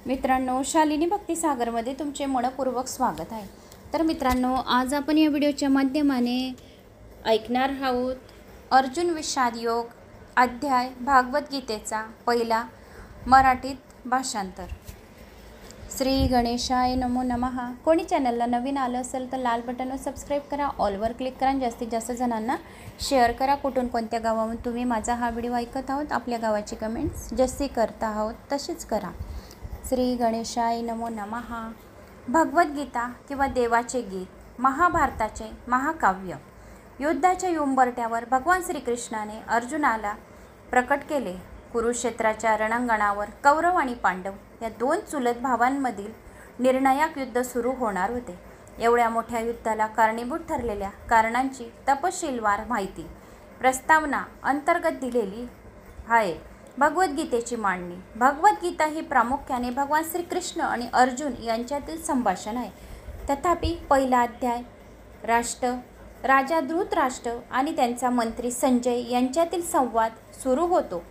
मित्रांनो, शालिनी भक्तिसागरमध्ये तुमचे मनपूर्वक स्वागत आहे। तर मित्रांनो, आज आपण या व्हिडिओच्या माध्यमाने ऐकणार आहोत अर्जुन विषाद योग अध्याय भागवत-गीतेचा पहिला मराठीत भाषांतर। श्री गणेशाय नमो नमः। कोणी चॅनलला नवीन आलं असेल तर लाल बटनवर सबस्क्राईब करा, ऑलवर क्लिक करा, जास्तीत जास्त जणांना शेअर करा। कुठून कोणत्या गावावरून तुम्ही माझा हा व्हिडिओ ऐकत आहोत, आपल्या गावाची कमेंट्स जशी करता आहोत तशीच करा। श्री गणेशाय नमो नमः। भगवद्गीता किंवा देवाचे गीत महाभारताचे महाकाव्य। युद्धाच्या उंबरठ्यावर भगवान श्रीकृष्णाने अर्जुनाला प्रकट केले। कुरुक्षेत्राच्या रणांगणावर कौरव आणि पांडव या दोन चुलत भावांमधील निर्णायक युद्ध सुरू होणार होते। एवढ्या मोठ्या युद्धाला कारणीभूत ठरलेल्या कारणांची तपशीलवार माहिती प्रस्तावना अंतर्गत दिलेली आहे भगवद्गीतेची मांडणी। भगवद्गीता ही प्रामुख्याने भगवान श्रीकृष्ण आणि अर्जुन यांच्यातील संभाषण आहे। तथापि पहिला अध्याय राजा धृतराष्ट्र आणि त्यांचा मंत्री संजय यांच्यातील संवाद सुरू होतो।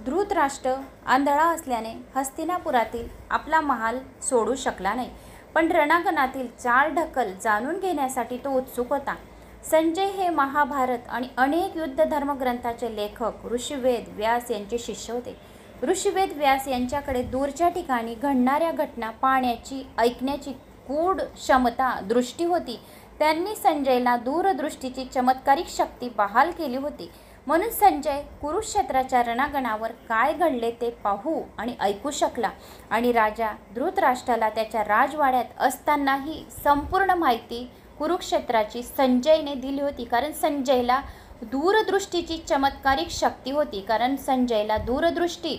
धृतराष्ट्र आंधळा असल्याने हस्तिनापुरातील आपला महाल सोडू शकला नाही, पण रणांगणातील चालढकल जाणून घेण्यासाठी तो उत्सुक होता। संजय हे महाभारत आणि अनेक युद्ध धर्मग्रंथाचे लेखक ऋषिवेद व्यास यांचे शिष्य होते। ऋषिवेद व्यास यांच्याकडे दूरच्या ठिकाणी घडणाऱ्या घटना पाहण्याची ऐकण्याची गूढ क्षमता दृष्टी होती। त्यांनी संजयला दूरदृष्टीची चमत्कारिक शक्ती बहाल केली होती, म्हणून संजय कुरुक्षेत्राच्या रणांगणावर काय घडले ते पाहू आणि ऐकू शकला आणि राजा धृतराष्ट्राला त्याच्या राजवाड्यात असतानाही संपूर्ण माहिती कुरुक्षेत्राची संजयने दिली होती, कारण संजयला दूरदृष्टीची चमत्कारिक शक्ती होती। कारण संजयला दूरदृष्टी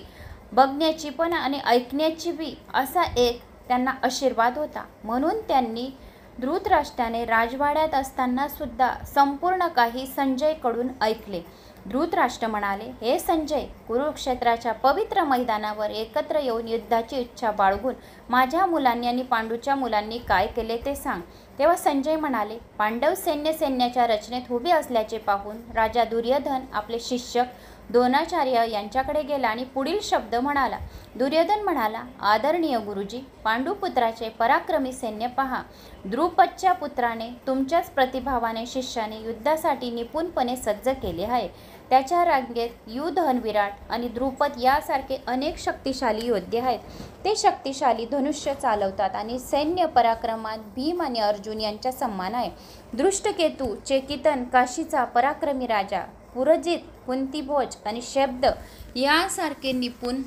बघण्याची पण आणि ऐकण्याची बी असा एक त्यांना आशीर्वाद होता, म्हणून त्यांनी धृतराष्ट्राने राजवाड्यात असताना सुद्धा संपूर्ण काही संजयकडून ऐकले। धृतराष्ट्र म्हणाले, हे संजय, कुरुक्षेत्राच्या पवित्र मैदानावर एकत्र येऊन युद्धाची इच्छा बाळगून माझ्या मुलांनी आणि पांडूच्या मुलांनी काय केले ते सांग। तेव्हा संजय म्हणाले, पांडव सैन्याच्या रचनेत उभे असल्याचे पाहून राजा दुर्योधन आपले शिष्य द्रोणाचार्य यांच्याकडे गेला आणि पुढील शब्द म्हणाला। दुर्योधन म्हणाला, आदरणीय गुरुजी, पांडुपुत्राचे पराक्रमी सैन्य पहा। द्रुपदच्या पुत्राने तुमच्याच प्रतिभावाने शिष्याने युद्धासाठी निपुणपणे सज्ज केले आहे। त्याच्या रांगेत युधन, विराट आणि द्रुपद यासारखे अनेक शक्तिशाली योद्धे आहेत। ते शक्तिशाली धनुष्य चालवतात आणि सैन्य पराक्रमात भीम आणि अर्जुन यांचा सन्मान आहे। दृष्टकेतू, चेकितन, काशीचा पराक्रमी राजा, पुरजित, कुंतीभोज आणि शब्द यासारखे निपुण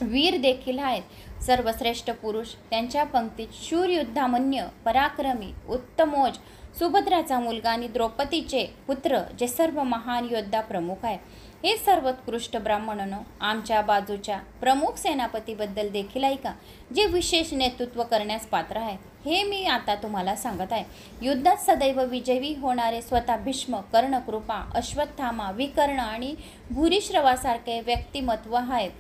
वीर देखील आहेत। सर्वश्रेष्ठ पुरुष त्यांच्या पंक्तीत शूर, युद्धामन्य, पराक्रमी, उत्तमोज, सुभद्राचा मुलगा आणि द्रौपदीचे पुत्र जे सर्व महान योद्धा प्रमुख आहेत। हे सर्वोत्कृष्ट ब्राह्मणांनो, आमच्या बाजूच्या प्रमुख सेनापतीबद्दल देखील ऐका, जे विशेष नेतृत्व करण्यास पात्र आहे। हे मी आता तुम्हाला सांगत आहे। युद्धात सदैव विजयी होणारे स्वतः भीष्म, कर्ण, कृपा, अश्वत्थामा, विकर्ण आणि भूरिश्रवासारखे व्यक्तिमत्व आहेत।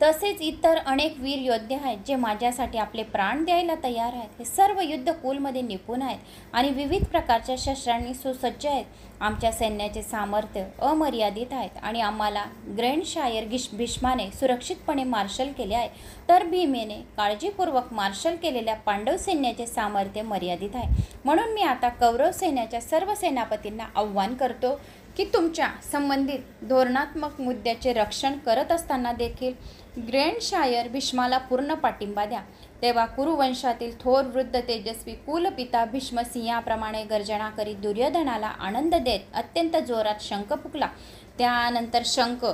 तसेच इतर अनेक वीर योद्धे आहेत जे माझ्यासाठी आपले प्राण द्यायला तयार आहेत। हे सर्व युद्ध कुलमध्ये निपुण आहेत आणि विविध प्रकारच्या शस्त्रांनी सुसज्ज आहेत। आमच्या सैन्याचे सामर्थ्य अमर्यादित आहेत आणि आम्हाला ग्रँडशायर भीष्माने सुरक्षितपणे मार्शल केले आहे, तर भीमेने काळजीपूर्वक मार्शल केलेल्या पांडव सैन्याचे सामर्थ्य मर्यादित आहे। म्हणून मी आता कौरव सैन्याच्या सर्व सेनापतींना आव्हान करतो की तुमच्या संबंधित धोरणात्मक मुद्द्याचे रक्षण करत असताना देखील ग्रँडशायर भीष्माला पूर्ण पाठिंबा द्या। तेव्हा कुरुवंशातील थोर वृद्ध तेजस्वी कुलपिता भीष्म सिंहाप्रमाणे गर्जना करीत दुर्योधनाला आनंद देत अत्यंत जोरात शंख फुंकला। त्यानंतर शंख,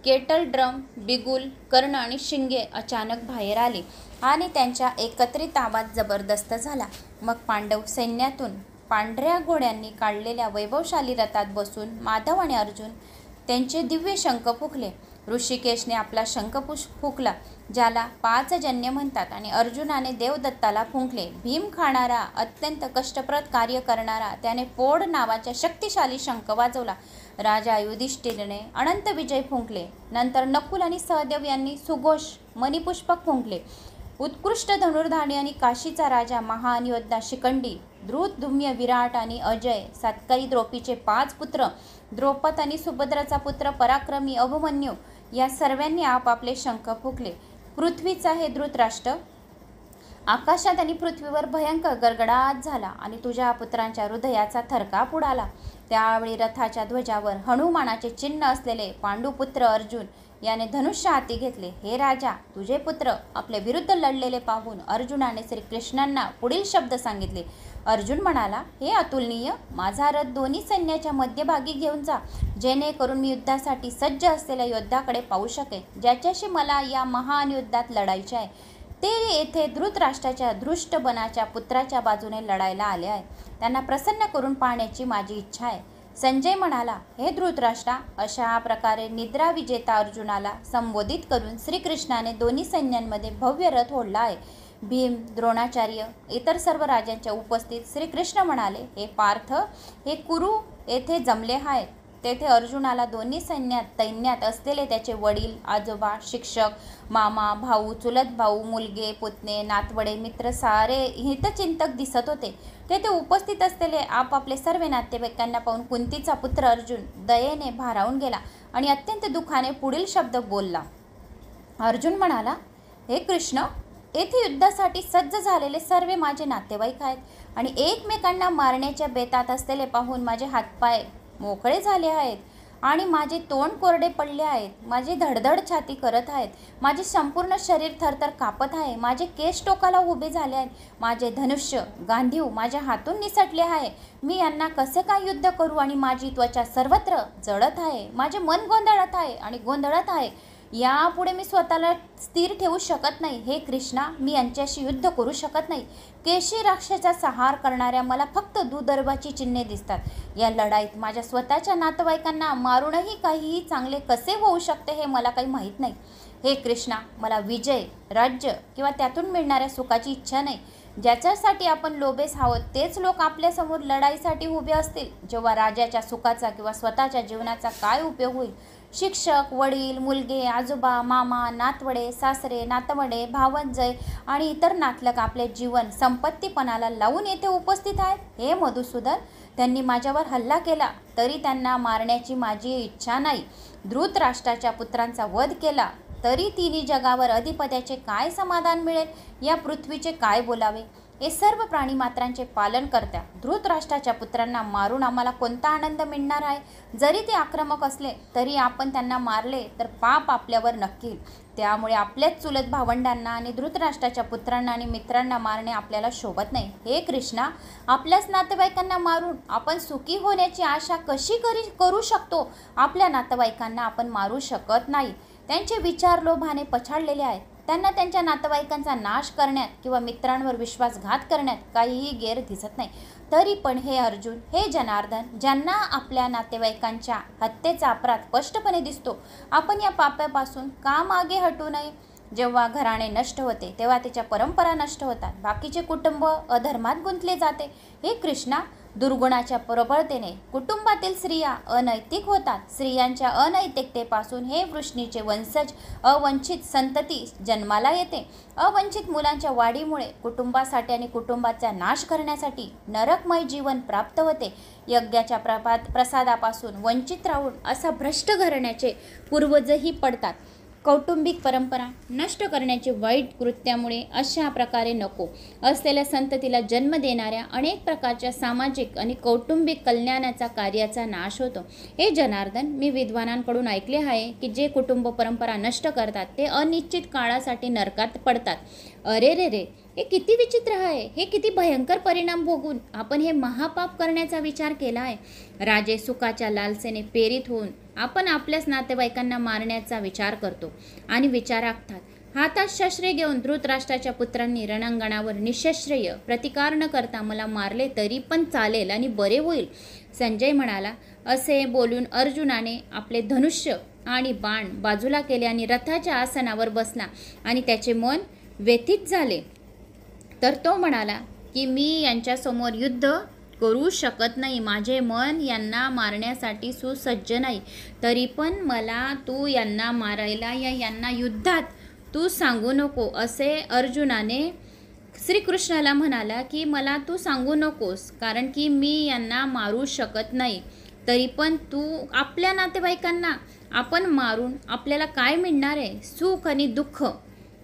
केटल ड्रम, बिगुल, कर्ण आणि शिंगे अचानक बाहेर आली आणि त्यांचा एकत्रित आवाज जबरदस्त झाला। मग पांडव सैन्यातून पांढऱ्या घोड्यांनी काढलेल्या वैभवशाली रथात बसून माधव आणि अर्जुन त्यांचे दिव्य शंख फुंकले। ऋषिकेशने आपला शंख फुंकला, ज्याला पांचजन्य म्हणतात, आणि अर्जुनाने देवदत्ताला फुंकले। भीम खाणारा, अत्यंत कष्टप्रद कार्य करणारा, त्याने पोड नावाचा शक्तिशाली शंख वाजवला। राजा युधिष्ठिरने अनंत विजय फुंकले। नंतर नकुल आणि सहदेव यांनी सुघोष मणिपुष्पक फुंकले। उत्कृष्ट धनुर्धारी आणि काशीचा राजा महान योद्धा शिखंडी, धृत, धुम्य, विराट आणि अजय, सात्करी द्रौपदीचे 5 पुत्र, द्रौपद आणि सुभद्राचा पुत्र पराक्रमी अभिमन्यू या सर्वांनी आपापले शंख फुंकले। पृथ्वीचा हे धृतराष्ट्र, आकाशात आणि पृथ्वीवर भयंकर गडगडाट झाला आणि तुझ्या पुत्रांच्या हृदयाचा थरकाप उडाला. त्यावेळी रथाच्या ध्वजावर हनुमानाचे चिन्ह असलेले पांडुपुत्र अर्जुन याने धनुष्य हाती घेतले. हे राजा, तुझे पुत्र आपल्या विरुद्ध लढलेले पाहून अर्जुनाने श्रीकृष्णांना पुढील शब्द सांगितले. अर्जुन म्हणाला, हे अतुलनीय, माझा रथ दोन्ही सैन्याच्या मध्यभागी घेऊन जा, जेणेकरून मी युद्धासाठी सज्ज असलेल्या योद्ध्याकडे पाहू शकेन, ज्याच्याशी मला या महान युद्धात लढायचे आहे. ते येथे धृतराष्ट्राच्या धृष्टबनाच्या पुत्राच्या बाजूने लढायला आले आहे. त्यांना प्रसन्न करून पाहण्याची माझी इच्छा आहे. संजय म्हणाला, हे धृतराष्ट्रा, अशा प्रकारे निद्रा विजेता अर्जुनाला संबोधित करून श्रीकृष्णाने दोन्ही सैन्यांमध्ये भव्य रथ ओढला आहे. भीम, द्रोणाचार्य, इतर सर्व राजांच्या उपस्थित श्रीकृष्ण म्हणाले, हे पार्थ, हे कुरु येथे जमले आहेत. तेथे अर्जुनाला दोन्ही तैन्यात असलेले त्याचे वडील, आजोबा, शिक्षक, मामा, भाऊ, चुलत भाऊ, मुलगे, पुतणे, नातवडे, मित्र सारे हितचिंतक दिसत होते. तेथे उपस्थित असलेले आपापले सर्व नातेवाईकांना पाहून कुंतीचा पुत्र अर्जुन दयेने भारावून गेला आणि अत्यंत दुःखाने पुढील शब्द बोलला. अर्जुन म्हणाला, हे कृष्ण, येथे युद्धासाठी सज्ज झालेले सर्व माझे नातेवाईक आहेत आणि एकमेकांना मारण्याच्या बेतात असलेले पाहून माझे हातपाय मोकळे झाले आहेत आणि माझे तोंड कोरडे पडले आहेत. माझी धडधड छाती करत आहेत. माझे संपूर्ण शरीर थरथर कापत आहे. माझे केस टोकाला उभे झाले आहेत. माझे धनुष्य, गांधीव माझ्या हातून निसटले आहे. मी यांना कसे काय युद्ध करू आणि माझी त्वचा सर्वत्र जळत आहे. माझे मन गोंधळत आहे आणि गोंधळत आहे. यापुढे मी स्वतःला स्थिर ठेवू शकत नाही. हे कृष्णा, मी यांच्याशी युद्ध करू शकत नाही. केशी राक्षसाचा संहार करणाऱ्या मला फक्त दुर्दैवाची चिन्हे दिसतात. या लढाईत माझ्या स्वतःच्या नातेवाईकांना मारूनही काहीही चांगले कसे होऊ शकते हे मला काही माहीत नाही. हे कृष्णा, मला विजय, राज्य किंवा त्यातून मिळणाऱ्या सुखाची इच्छा नाही. ज्याच्यासाठी आपण लोभेस आहोत तेच लोक आपल्यासमोर लढाईसाठी उभे असतील, जेव्हा राजाच्या सुखाचा किंवा स्वतःच्या जीवनाचा काय उपयोग होईल? शिक्षक, वडील, मुलगे, आजोबा, मामा, नातवडे, सासरे, नातवडे, भावंजय आणि इतर नातलग आपले जीवन संपत्तीपणाला लावून येथे उपस्थित आहेत. हे मधुसूदन, त्यांनी माझ्यावर हल्ला केला तरी त्यांना मारण्याची माझी इच्छा नाही. धृतराष्ट्राच्या पुत्रांचा वध केला तरी तिन्ही जगावर अधिपत्याचे काय समाधान मिळेल? या पृथ्वीचे काय बोलावे? हे सर्व प्राणीमात्रांचे पालन करत्या धृतराष्ट्राच्या पुत्रांना मारून आम्हाला कोणता आनंद मिळणार आहे? जरी ते आक्रमक असले तरी आपण त्यांना मारले तर पाप आपल्यावर नक्की. त्यामुळे आपल्याच चुलत भावंडांना आणि धृतराष्ट्राच्या पुत्रांना आणि मित्रांना मारणे आपल्याला शोभत नाही. हे कृष्णा, आपल्याच नातेवाईकांना मारून आपण सुखी होण्याची आशा कशी करू शकतो? आपल्या नातेवाईकांना आपण मारू शकत नाही. त्यांचे विचार लोभाने पछाडलेले आहेत. त्यांना त्यांच्या नातेवाईकांचा नाश करण्यात किंवा मित्रांवर विश्वासघात करण्यात काहीही गैर दिसत नाही. तरी पण हे अर्जुन, हे जनार्दन, ज्यांना आपल्या नातेवाईकांच्या हत्येचा अपराध स्पष्टपणे दिसतो, आपण या पापापासून का मागे हटू नये? जेव्हा घराणे नष्ट होते तेव्हा त्याच्या परंपरा नष्ट होतात. बाकीचे कुटुंब अधर्मात गुंतले जाते. हे कृष्णा, दुर्गुणाच्या प्रबळतेने कुटुंबातील स्त्रिया अनैतिक होतात. स्त्रियांच्या अनैतिकतेपासून हे वृष्णीचे वंशज अवंचित संतती जन्माला येते. अवंचित मुलांच्या वाढीमुळे कुटुंबासाठी आणि कुटुंबाचा नाश करण्यासाठी नरकमय जीवन प्राप्त होते. यज्ञाच्या प्रसादापासून वंचित राहून असा भ्रष्ट घराण्याचे पूर्वजही पडतात. कौटुंबिक परंपरा नष्ट करण्याचे वाईट कृत्यामुळे अशा प्रकारे नको असलेल्या संततीला जन्म देणाऱ्या अनेक प्रकारच्या सामाजिक आणि कौटुंबिक कल्याणाचा कार्याचा नाश होतो. हे जनार्दन, मी विद्वानांकडून ऐकले आहे की जे कुटुंब परंपरा नष्ट करतात ते अनिश्चित काळासाठी नरकात पडतात. अरे रे रे, हे किती विचित्र आहे! हे किती भयंकर परिणाम भोगून आपण हे महापाप करण्याचा विचार केला आहे. राजे सुखाच्या लालसेने प्रेरित होऊन आपण आपल्याच नातेवाईकांना मारण्याचा विचार करतो आणि विचार आखतात. हातात शस्त्रे घेऊन धृतराष्ट्राच्या पुत्रांनी रणांगणावर निशस्त्रेय प्रतिकार न करता मला मारले तरी पण चालेल आणि बरे होईल. संजय म्हणाला. असे बोलून अर्जुनाने आपले धनुष्य आणि बाण बाजूला केले आणि रथाच्या आसनावर बसला आणि त्याचे मन व्यथित झाले. तर तो म्हणाला की मी यांच्यासमोर युद्ध करू शकत नाही. माझे मन यांना मारण्यासाठी सुसज्ज नाही. तरी पण मला तू यांना मारायला या यांना युद्धात तू सांगू नको. असे अर्जुनाने श्रीकृष्णाला म्हणाला की मला तू सांगू नकोस, कारण की मी यांना मारू शकत नाही. तरी पण तू आपल्या नातेवाईकांना आपण मारून आपल्याला काय मिळणार आहे? सुख आणि दुःख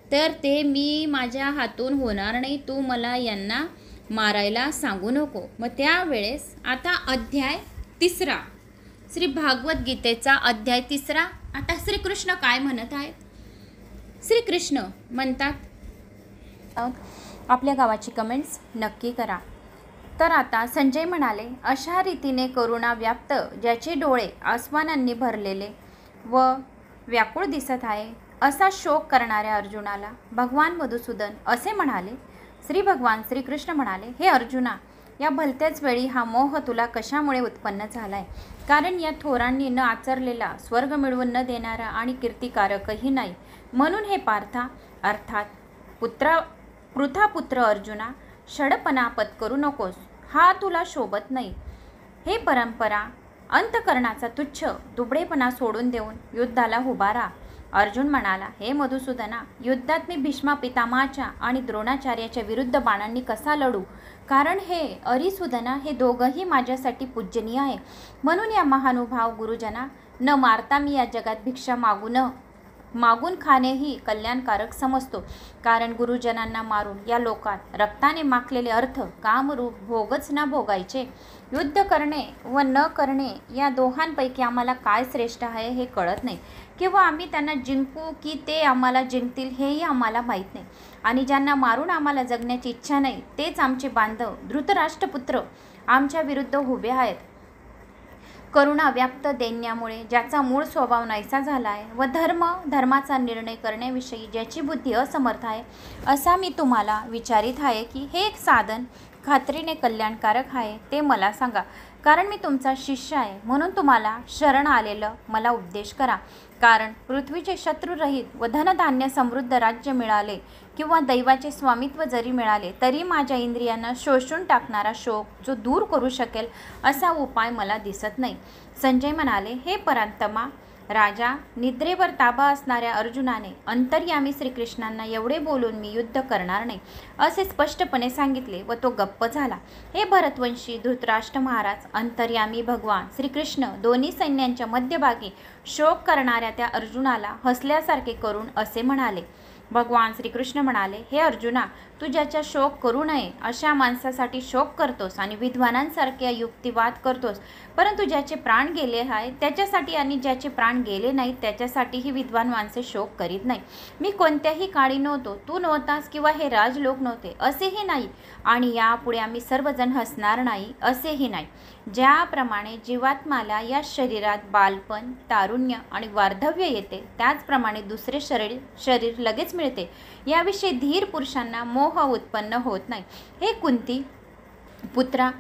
तर ते मी माझ्या हातून होणार नाही, तू मला यांना मारायला सांगू नको. मग त्यावेळेस आता अध्याय 3 श्री भागवत गीतेचा अध्याय 3. आता श्रीकृष्ण काय म्हणत आहेत? श्रीकृष्ण म्हणतात, आपल्या गावाची कमेंट्स नक्की करा. तर आता संजय म्हणाले, अशा रीतीने करुणा व्याप्त ज्याचे डोळे आसमानांनी भरलेले व व्याकुळ दिसत आहे असा शोक करणाऱ्या अर्जुनाला भगवान मधुसूदन असे म्हणाले. श्री भगवान श्रीकृष्ण म्हणाले, हे अर्जुना, या भलत्याच वेळी हा मोह तुला कशामुळे उत्पन्न झाला आहे? कारण या थोरांनी न आचरलेला, स्वर्ग मिळवून न देणारा आणि कीर्तिकारकही नाही. म्हणून हे पार्था अर्थात पृथापुत्र अर्जुना, षडपणा पत्करू नकोस, हा तुला शोभत नाही. हे परंपरा अंतकरणाचा तुच्छ दुबळेपणा सोडून देऊन युद्धाला उभा राहा. अर्जुन म्हणाला, हे मधुसूदना, युद्धात मी भीष्मा पितामहाच्या आणि द्रोणाचार्याच्या विरुद्ध बाणांनी कसा लढू? कारण हे अरिसुदना, हे दोघंही माझ्यासाठी पूजनीय आहे. म्हणून या महानुभाव गुरुजना न मारता मी या जगात भिक्षा मागून खाणेही कल्याणकारक समजतो. कारण गुरुजनांना मारून या लोकात रक्ताने माखलेले अर्थ कामरूप भोगच ना भोगायचे. युद्ध करणे व न करणे या दोहांपैकी आम्हाला काय श्रेष्ठ आहे हे कळत नाही, किंवा आम्ही त्यांना जिंकू की ते आम्हाला जिंकतील हेही आम्हाला माहीत नाही. आणि ज्यांना मारून आम्हाला जगण्याची इच्छा नाही तेच आमचे बांधव धृतराष्ट्रपुत्र आमच्या विरुद्ध उभे आहेत. करुणा व्याप्त दैन्यामुळे ज्याचा मूळ स्वभाव नाहीसा झाला आहे व धर्माचा निर्णय करण्याविषयी ज्याची बुद्धी असमर्थ आहे, असा मी तुम्हाला विचारित आहे की हे एक साधन खात्रीने कल्याणकारक आहे ते मला सांगा. कारण मी तुमचा शिष्य आहे, म्हणून तुम्हाला शरण आलेलं मला उपदेश करा. कारण पृथ्वीचे शत्रुरहित व धनधान्य समृद्ध राज्य मिळाले किंवा दैवाचे स्वामित्व जरी मिळाले तरी माझ्या इंद्रियांना शोषून टाकणारा शोक जो दूर करू शकेल असा उपाय मला दिसत नाही. संजय म्हणाले, हे परांतमा राजा, निद्रेवर ताबा असणाऱ्या अर्जुनाने अंतर्यामी श्रीकृष्णांना एवढे बोलून मी युद्ध करणार नाही असे स्पष्टपणे सांगितले व तो गप्प झाला. हे भरतवंशी धृतराष्ट्र महाराज, अंतर्यामी भगवान श्रीकृष्ण दोन्ही सैन्यांच्या मध्यभागी शोक करणाऱ्या त्या अर्जुनाला हसल्यासारखे करून असे म्हणाले. भगवान श्रीकृष्ण म्हणाले, हे अर्जुना, तू ज्याचा शोक करू नये अशा माणसासाठी शोक करतोस आणि विद्वानांसारखे युक्तिवाद करतोस, परंतु ज्याचे प्राण गेले आहे त्याच्यासाठी आणि ज्याचे प्राण गेले नाहीत त्याच्यासाठीही विद्वान माणसे शोक करीत नाही. मी कोणत्याही काळी नव्हतो, तू नव्हतास किंवा हे राजलोक नव्हते असेही नाही, आणि यापुढे आम्ही सर्वजण हसणार नाही असेही नाही. ज्याप्रमाणे जीवात्माला या शरीरात बालपण, तारुण्य आणि वार्धव्य येते त्याचप्रमाणे दुसरे शरीर लगेच मिळते. याविषयी धीर पुरुषांना मोह उत्पन्न होत नाही. हे कुंती पुत्रा,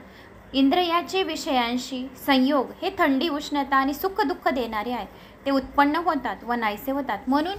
इंद्रियाचे विषयांशी संयोग हे थंडी, उष्णता आणि सुख दुःख देणारे आहे. ते उत्पन्न होतात व नाहीसे होतात, म्हणून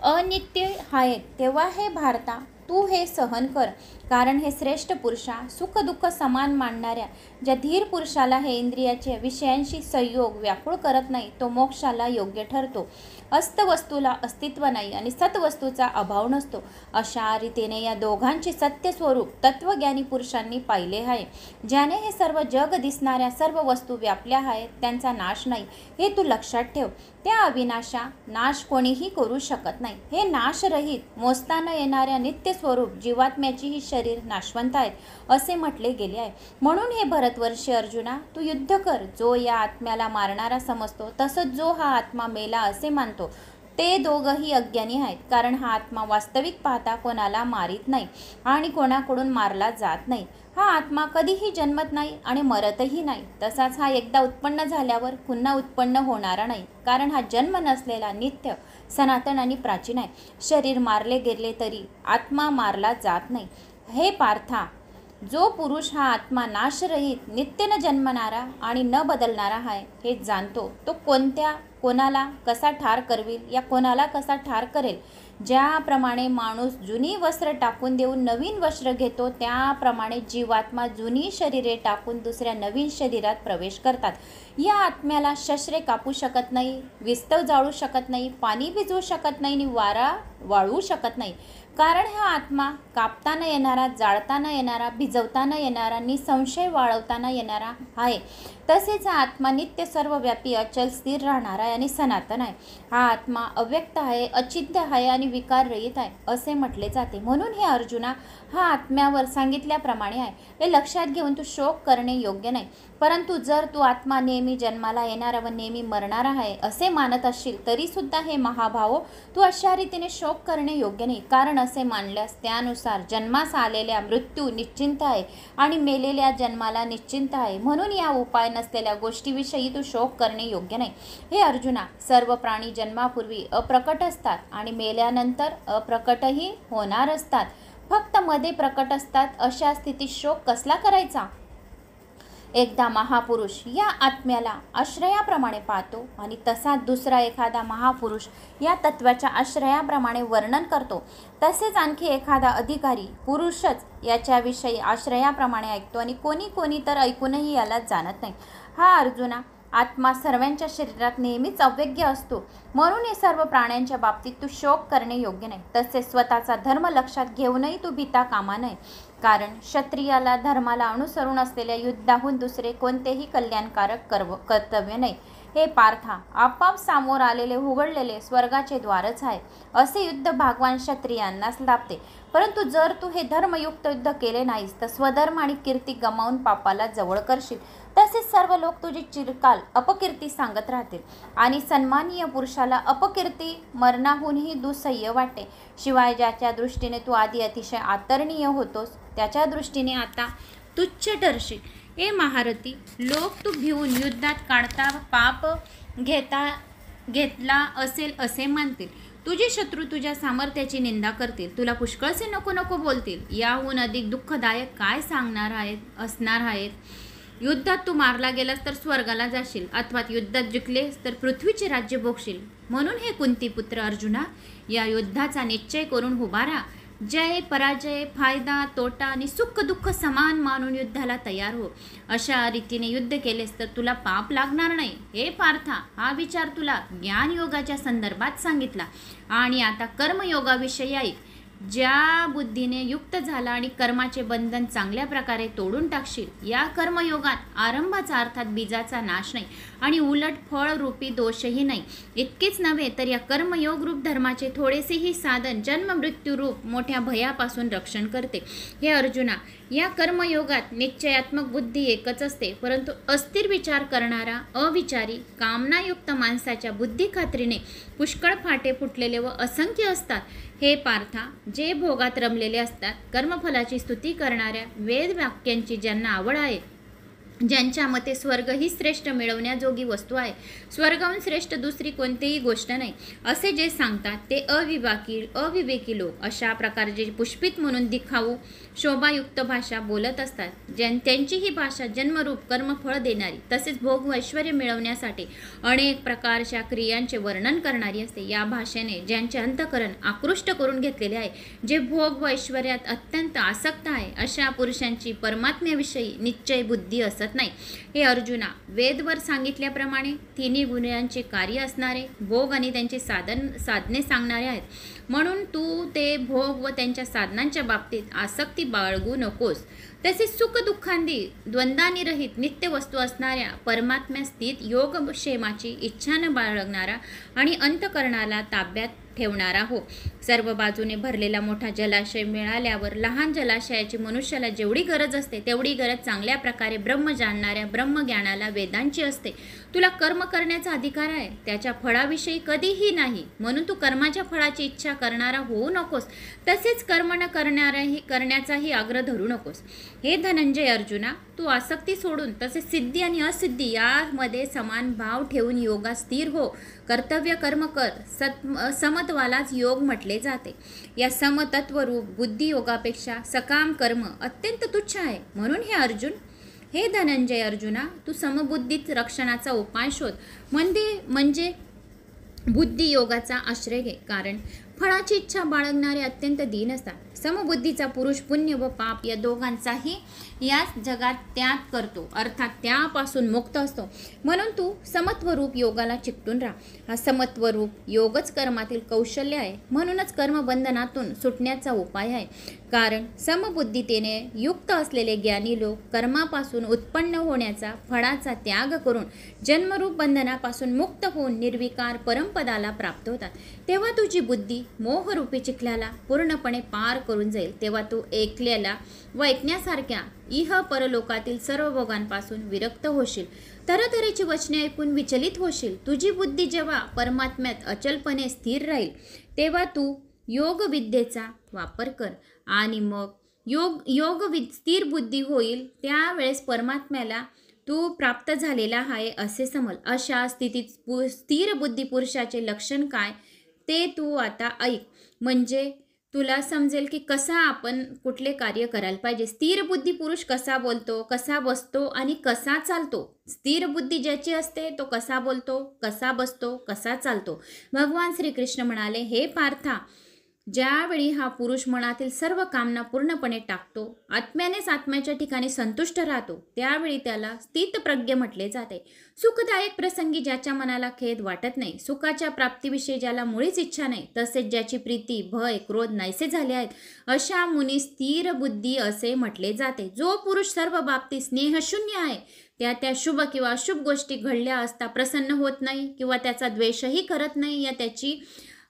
अनित्य आहेत. तेव्हा हे भारता, तू हे सहन कर. कारण हे श्रेष्ठ पुरुषा, सुख दुःख समान मानणाऱ्या ज्या धीर पुरुषाला हे इंद्रियाच्या विषयांशी संयोग व्याकुळ करत नाही तो मोक्षाला योग्य ठरतो. अस्तवस्तूला अस्तित्व नाही आणि सत्वस्तूचा अभाव नसतो. अशा रीतीने या दोघांचे सत्य स्वरूप तत्वज्ञानी पुरुषांनी पाहिले आहे. ज्याने हे सर्व जग दिसणाऱ्या सर्व वस्तू व्यापल्या आहेत त्यांचा नाश नाही, हे तू लक्षात ठेव. त्या अविनाशा नाश कोणीही करू शकत नाही. हे नाशरहित मोजता न येणाऱ्या नित्य स्वरूप जीवात्म्याचीही शरीर नाशवंत आहेत असे म्हटले गेले आहे. म्हणून हे भरतवर्षी अर्जुना, तू युद्ध कर. जो या आत्म्याला मारणारा समजतो तसंच जो हा आत्मा मेला असे मानतो ते दोघंही अज्ञानी आहेत. कारण हा आत्मा वास्तविक पाहता कोणाला मारित नाही आणि कोणाकडून मारला जात नाही. हा आत्मा कधीही जन्मत नाही आणि मरतही नाही. तसाच हा एकदा उत्पन्न झाल्यावर पुन्हा उत्पन्न होणारा नाही. कारण हा जन्म नसलेला नित्य, सनातन आणि प्राचीन आहे. शरीर मारले गेले तरी आत्मा मारला जात नाही. हे पार्था, जो पुरुष हा आत्मा नाशरहित, नित्य न जन्मणारा आणि न बदलणारा आहे हे जाणतो, तो कोणाला कसा ठार करविल या कोणाला कसा ठार करेल. ज्याप्रमाणे माणूस जुनी वस्त्र टाकून देऊन नवीन वस्त्र घेतो त्याप्रमाणे जीवात्मा जुनी शरीरे टाकून दुसऱ्या नवीन शरीरात प्रवेश करतात. या आत्म्याला शस्त्रे कापू शकत नाही, विस्तव जाळू शकत नाही, पाणी भिजवू शकत नाही आणि वारा वाळवू शकत नाही. कारण हा आत्मा कापता न येणारा, जाळता न येणारा, भिजवता न येणारा, निसंशय वाळवता न येणारा आहे. तसेच हा आत्मा नित्य सर्वव्यापी, अचल, स्थिर राहणारा आहे आणि सनातन आहे. हा आत्मा अव्यक्त आहे, अचिंत्य आहे आणि विकाररहित आहे असे म्हटले जाते. म्हणून हे अर्जुना, हा आत्म्यावर सांगितल्याप्रमाणे आहे. हे लक्षात घेऊन तू शोक करणे योग्य नाही. परंतु जर तू आत्मा नेहमी जन्माला येणारा व नेहमी मरणारा आहे असे मानत असशील तरी सुद्धा हे महाभावो, तू अशा रीतीने शोक करणे योग्य नाही. कारण असे मानल्यास त्यानुसार जन्मास आलेल्या मृत्यू निश्चिंत आहे आणि मेलेल्या जन्माला निश्चिंत आहे. म्हणून या उपाय नसलेल्या गोष्टीविषयी तू शोक करणे योग्य नाही. हे अर्जुना, सर्व प्राणी जन्मापूर्वी अप्रकट असतात आणि मेल्यानंतर अप्रकटही होणार असतात. फक्त मध्ये प्रकट असतात. अशा स्थितीत शोक कसला करायचा? एकदा महापुरुष या आत्म्याला आश्रयाप्रमाणे पाहतो आणि तसा दुसरा एखादा महापुरुष या तत्वाच्या आश्रयाप्रमाणे वर्णन करतो. तसेच आणखी एखादा अधिकारी पुरुषच याच्याविषयी आश्रयाप्रमाणे ऐकतो आणि कोणी तर ऐकूनही याला जाणत नाही. हा अर्जुना, आत्मा सर्वांच्या शरीरात नेहमीच अव्यग्य असतो. म्हणून हे सर्व प्राण्यांच्या बाबतीत तू शोक करणे योग्य नाही. तसेच स्वतःचा धर्म लक्षात घेऊनही तू भीता कामा नये. कारण क्षत्रियाला धर्माला अनुसरून असलेल्या युद्धाहून दुसरे कोणतेही कल्याणकारक कर्तव्य नाही. हे पार्था, आपाप सामोर आलेले उघडलेले स्वर्गाचे द्वारच आहे. असे युद्ध भागवान क्षत्रियांनाच लाभते. परंतु जर तू हे धर्मयुक्त युद्ध केले नाहीस तर स्वधर्म आणि कीर्ती गमावून पापाला जवळ करशील. तसेच सर्व लोक तुझी चिरकाल अपकीर्ती सांगत राहतील आणि सन्माननीय पुरुषाला अपकीर्ती मरणाहूनही दुःसह्य वाटते. शिवाय ज्याच्या दृष्टीने तू आधी अतिशय आदरणीय होतोस त्याच्या दृष्टीने आता तुच्छ ठरशील. हे महारथी, लोक तू भिवून युद्धात काढता पाप घेतला असेल असे मानतील. तुझे शत्रू तुझ्या सामर्थ्याची निंदा करतील, तुला पुष्कळसे नको नको बोलतील. याहून अधिक दुःखदायक काय असणार आहेत? युद्धात तू मारला गेलास तर स्वर्गाला जाशील अथवा युद्धात जिंकलेस तर पृथ्वीचे राज्य भोगशील. म्हणून हे कुंतीपुत्र अर्जुना, या युद्धाचा निश्चय करून उभा राहा. जय पराजय, फायदा तोटा आणि सुख दुःख समान मानून युद्धाला तयार हो. अशा रीतीने युद्ध केलेस तर तुला पाप लागणार नाही. हे पार्था, हा विचार तुला ज्ञानयोगाच्या संदर्भात सांगितला आणि आता कर्मयोगाविषयी ऐक. ज्या बुद्धीने युक्त झाला आणि कर्माचे बंधन चांगल्या प्रकारे तोडून टाकशील, या कर्मयोगात आरंभाचा अर्थात बीजाचा नाश नाही आणि उलट फळरूपी दोषही नाही. इतकेच नव्हे तर या कर्मयोग रूप धर्माचे थोडेसेही साधन जन्म मृत्यू रूप मोठ्या भयापासून रक्षण करते. हे अर्जुना, या कर्मयोगात निश्चयात्मक बुद्धी एकच असते, परंतु अस्थिर विचार करणारा अविचारी कामनायुक्त माणसाच्या बुद्धी खात्रीने पुष्कळ फाटे फुटलेले व असंख्य असतात. हे पार्था, जे भोगात रमलेले असतात, कर्मफलाची स्तुती करणाऱ्या वेद वाक्यांची ज्यांना आवड आहे, ज्यांच्या मते स्वर्ग ही श्रेष्ठ मिळवण्याजोगी वस्तू आहे, स्वर्गाहून श्रेष्ठ दुसरी कोणतीही गोष्ट नाही, असे जे सांगतात ते अविवेकी लोक अशा प्रकारचे पुष्पित म्हणून दिखाऊ शोभायुक्त भाषा बोलत असतात. त्यांची ही भाषा जन्मरूप कर्मफळ देणारी तसेच भोग व ऐश्वर्य मिळवण्यासाठी अनेक प्रकारच्या क्रियांचे वर्णन करणारी असते. या भाषेने ज्यांचे अंतःकरण आकृष्ट करून घेतलेले आहे, जे भोग व ऐश्वर्यात अत्यंत आसक्त आहे, अशा पुरुषांची परमात्म्याविषयी निश्चय बुद्धी असत नाही. हे अर्जुना, वेदवर सांगितल्याप्रमाणे तिन्ही गुणांचे कार्य असणारे भोग आणि त्यांचे साधने सांगणारे आहेत. म्हणून तू ते भोग व त्यांच्या साधनांच्या बाबतीत आसक्ती बाळगू नकोस. तसेच सुख दुःखांदी द्वंद्वानी रहित नित्य वस्तू असणाऱ्या परमात्म्या स्थित योगक्षेमाची इच्छा न बाळगणारा आणि अंतःकरणाला ताब्यात ठेवणारा हो. सर्व बाजूने भरलेला मोठा जलाशय मिळाल्यावर लहान जलाशयाची मनुष्याला जेवढी गरज असते तेवढी गरज चांगल्या प्रकारे ब्रह्म जाणणाऱ्या ब्रह्मज्ञानाला वेदांची असते. तुला कर्म करण्याचा अधिकार आहे, त्याच्या फळाविषयी कधीही नाही. म्हणून तू कर्माच्या फळाची इच्छा करणारा होऊ नकोस, तसेच कर्म न करण्याचाही आग्रह धरू नकोस. हे धनंजय अर्जुना, तू आसक्ती सोडून तसेच सिद्धी आणि असिद्धी यामध्ये समान भाव ठेवून योगात स्थिर हो. कर्तव्य कर्म कर, समत्वालाच योग म्हटले जाते. या समतत्वरूप बुद्धियोगापेक्षा सकाम कर्म अत्यंत तुच्छ आहे. म्हणून हे धनंजय अर्जुना, तू समबुद्धीत रक्षणाचा उपाय शोध, म्हणजे बुद्धियोगाचा आश्रय घे. कारण फळाची इच्छा बाळगणारे अत्यंत दीन असतात. समबुद्धीचा पुरुष पुण्य व पाप या दोघांचाही याच जगात त्याग करतो, अर्थात त्यापासून मुक्त असतो. म्हणून तू समत्वरूप योगाला चिकटून राहा. हा समत्वरूप योगच कर्मातील कौशल्य आहे. म्हणूनच कर्मबंधनातून सुटण्याचा उपाय आहे. कारण समबुद्धीतेने युक्त असलेले ज्ञानी लोक कर्मापासून उत्पन्न होण्याचा फळाचा त्याग करून जन्मरूप बंधनापासून मुक्त होऊन निर्विकार परमपदाला प्राप्त होतात. तेव्हा तुझी बुद्धी मोहरूपी चिखल्याला पूर्णपणे पार करून जाईल. तेव्हा तू ऐकलेला व ऐकण्यासारख्या इह परलोकातील सर्व भोगांपासून विरक्त होशील. तऱ्हेतऱ्हेची वचने ऐकून विचलित होशील. तुझी बुद्धी जेव्हा परमात्म्यात अचलपणे स्थिर राहील तेव्हा तू योगविद्येचा वापर कर आणि मग स्थिर बुद्धी होईल. त्यावेळेस परमात्म्याला तू प्राप्त झालेला आहे असे समज. अशा स्थितीत स्थिर बुद्धी पुरुषाचे लक्षण काय ते तू आता ऐक, म्हणजे तुला समजेल की कसा आपण कुठले कार्य करायला पाहिजे. स्थिर बुद्धी पुरुष कसा बोलतो, कसा बसतो आणि कसा चालतो. स्थिर बुद्धी ज्याची असते तो कसा बोलतो, कसा बसतो, कसा चालतो. भगवान श्रीकृष्ण म्हणाले, हे पार्था, ज्यावेळी हा पुरुष मनातील सर्व कामना पूर्णपणे टाकतो, आत्म्यानेच आत्म्याच्या ठिकाणी संतुष्ट राहतो, त्यावेळी त्याला स्थितप्रज्ञ म्हटले जाते. सुखदायक प्रसंगी ज्याच्या मनाला खेद वाटत नाही, सुखाच्या प्राप्तीविषयी ज्याला मुळीच इच्छा नाही, तसेच ज्याची प्रीती, भय, क्रोध नाहीसे झाले आहेत, अशा मुनी स्थिर बुद्धी असे म्हटले जाते. जो पुरुष सर्व बाबतीत स्नेहशून्य आहे, त्या शुभ किंवा अशुभ गोष्टी घडल्या असता प्रसन्न होत नाही किंवा त्याचा द्वेषही करत नाही,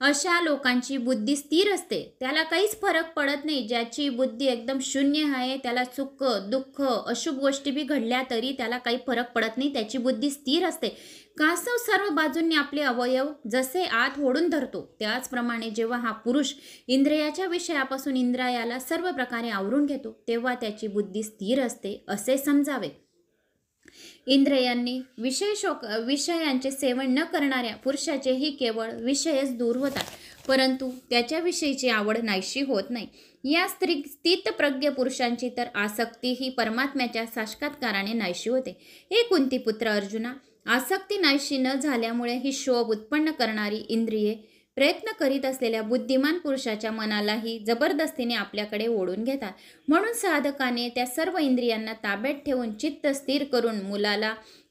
अशा लोकांची बुद्धी स्थिर असते. त्याला काहीच फरक पडत नाही. ज्याची बुद्धी एकदम शून्य आहे, त्याला सुख, दुःख, अशुभ गोष्टी बी घडल्या तरी त्याला काही फरक पडत नाही, त्याची बुद्धी स्थिर असते. कासव सर्व बाजूंनी आपले अवयव जसे आत ओढून धरतो, त्याचप्रमाणे जेव्हा हा पुरुष इंद्रियाच्या विषयापासून इंद्रियाला सर्व प्रकारे आवरून घेतो, तेव्हा त्याची बुद्धी स्थिर असते असे समजावे. इंद्रियांनी विषयांचे सेवन न करणाऱ्या पुरुषाचेही केवळ विषयच दूर होतात, परंतु त्याच्याविषयीची आवड नाहीशी होत नाही. या स्थितप्रज्ञ पुरुषांची तर आसक्ती ही परमात्म्याच्या साक्षात्काराने नाहीशी होते. हे कुंतीपुत्र अर्जुना, आसक्ती नाहीशी न झाल्यामुळे ही शोभ उत्पन्न करणारी इंद्रिये प्रयत्न करीत असलेल्या बुद्धिमान पुरुषाच्या मनालाही जबरदस्तीने आपल्याकडे ओढून घेतात. म्हणून साधकाने त्या सर्व इंद्रियांना ताब्यात ठेवून चित्त स्थिर करून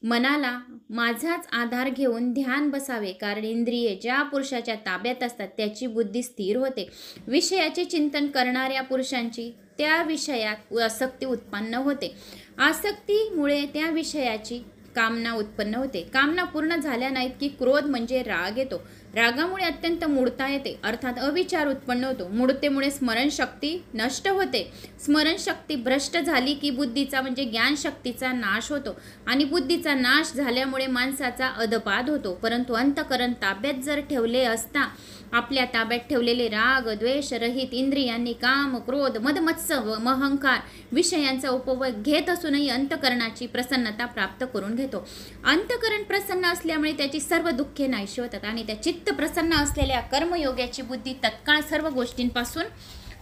मनाला माझाच आधार घेऊन ध्यान बसावे. कारण इंद्रिये ज्या पुरुषाच्या ताब्यात असतात त्याची बुद्धी स्थिर होते. विषयाचे चिंतन करणाऱ्या पुरुषांची त्या विषयात आसक्ती उत्पन्न होते. आसक्तीमुळे त्या विषयाची कामना उत्पन्न होते. कामना पूर्ण झाल्या नाहीत की क्रोध म्हणजे राग येतो. रागामुळे अत्यंत मूढता येते, अर्थात अविचार उत्पन्न होतो. मूढतेमुळे स्मरणशक्ती नष्ट होते. स्मरणशक्ती भ्रष्ट झाली की बुद्धीचा म्हणजे ज्ञानशक्तीचा नाश होतो आणि बुद्धीचा नाश झाल्यामुळे माणसाचा अधपाद होतो. परंतु अंतःकरण ताब्यात जर ठेवले असता आपल्या ताब्यात ठेवलेले राग, द्वेष रहित इंद्रियांनी काम, क्रोध, मदमत्सव व अहंकार विषयांचा उपभोग घेत असूनही अंतःकरणाची प्रसन्नता प्राप्त करून घेतो. अंतःकरण प्रसन्न असल्यामुळे त्याची सर्व दुःखे नाहीशी होतात आणि त्या चित्त प्रसन्न असलेल्या कर्मयोग्याची बुद्धी तत्काळ सर्व गोष्टींपासून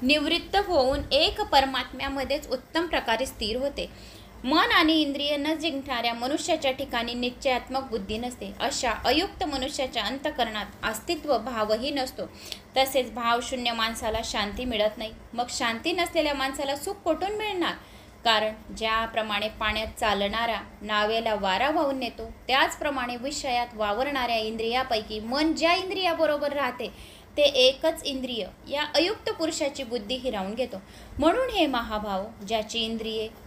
निवृत्त होऊन एक परमात्म्यामध्येच उत्तम प्रकारे स्थिर होते. मन आणि इंद्रिय न जिंकणाऱ्या मनुष्याच्या ठिकाणी निश्चयात्मक बुद्धी नसते. अशा अयुक्त मनुष्याच्या अंतःकरणात अस्तित्व भावही नसतो. तसेच भावशून्य माणसाला शांती मिळत नाही. मग शांती नसलेल्या माणसाला सुख कुठून मिळणार? कारण ज्याप्रमाणे पाण्यात चालणाऱ्या नावेला वारा वाहून नेतो, त्याचप्रमाणे विषयात वावरणाऱ्या इंद्रियापैकी मन ज्या इंद्रियाबरोबर राहते ते एकच इंद्रिय या अयुक्त पुरुषाची बुद्धी हिरावून घेतो. म्हणून हे महाभाव, ज्याची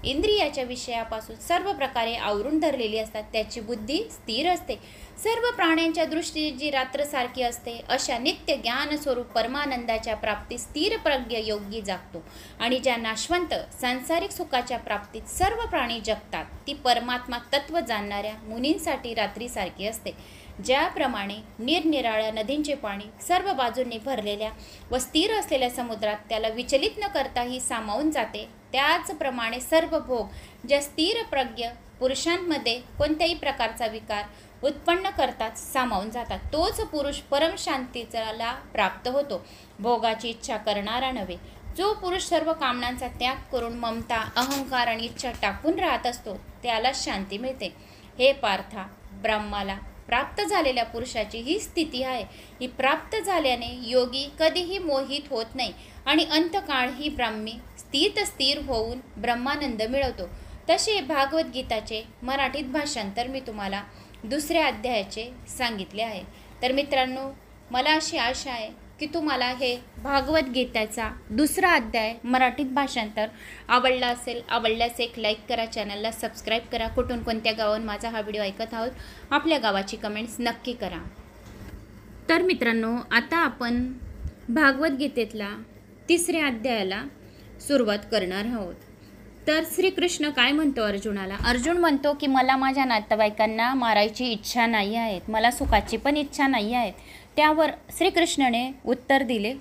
इंद्रियाच्या विषयापासून सर्व प्रकारे आवरून धरलेली असतात, त्याची बुद्धी स्थिर असते. सर्व प्राण्यांच्या दृष्टीने जी रात्रसारखी असते, अशा नित्य ज्ञान स्वरूप परमानंदाच्या प्राप्तीत स्थिर प्रज्ञ योगी जागतो. आणि ज्या नाशवंत सांसारिक सुखाच्या प्राप्तीत सर्व प्राणी जगतात, ती परमात्मा तत्व जाणणाऱ्या मुनींसाठी रात्रीसारखी असते. ज्याप्रमाणे निरनिराळ्या नदींचे पाणी सर्व बाजूंनी भरलेल्या व स्थिर असलेल्या समुद्रात त्याला विचलित न करताही सामावून जाते, त्याचप्रमाणे सर्व भोग ज्या स्थिर प्रज्ञ पुरुषांमध्ये कोणत्याही प्रकारचा विकार उत्पन्न करतात सामावून जातात. तोच पुरुष परमशांतीला प्राप्त होतो. भोगाची इच्छा करणारा नव्हे. जो पुरुष सर्व कामनांचा त्याग करून ममता, अहंकार आणि इच्छा टाकून राहत असतो, त्याला शांती मिळते. हे पार्था, ब्रह्माला प्राप्त झालेल्या पुरुषाची ही स्थिती आहे. ही प्राप्त झाल्याने योगी कधीही मोहित होत नाही आणि अंतकाळ ही ब्राह्मी स्थिर होऊन ब्रह्मानंद मिळवतो. तसे भागवद्गीताचे मराठीत भाषांतर मी तुम्हाला दुसऱ्या अध्यायाचे सांगितले आहे. तर मित्रांनो, मला अशी आशा आहे की तुम्हाला हे भागवद्गीतेचा दुसरा अध्याय मराठीत भाषांतर आवडला असेल. आवडल्यास एक लाईक करा, चॅनलला सबस्क्राईब करा. कुठून कोणत्या गावाहून माझा हा व्हिडिओ ऐकत आहोत आपल्या गावाची कमेंट्स नक्की करा. तर मित्रांनो, आता आपण भागवद्गीतेतला तिसऱ्या अध्यायाला सुरुवात करणार आहोत. तर श्रीकृष्ण काय म्हणतो अर्जुनाला? अर्जुन म्हणतो की मला माझ्या नातेवाईकांना मारायची इच्छा नाही आहे, मला सुखाची पण इच्छा नाही आहे. त्यावर श्रीकृष्णाने उत्तर दिले,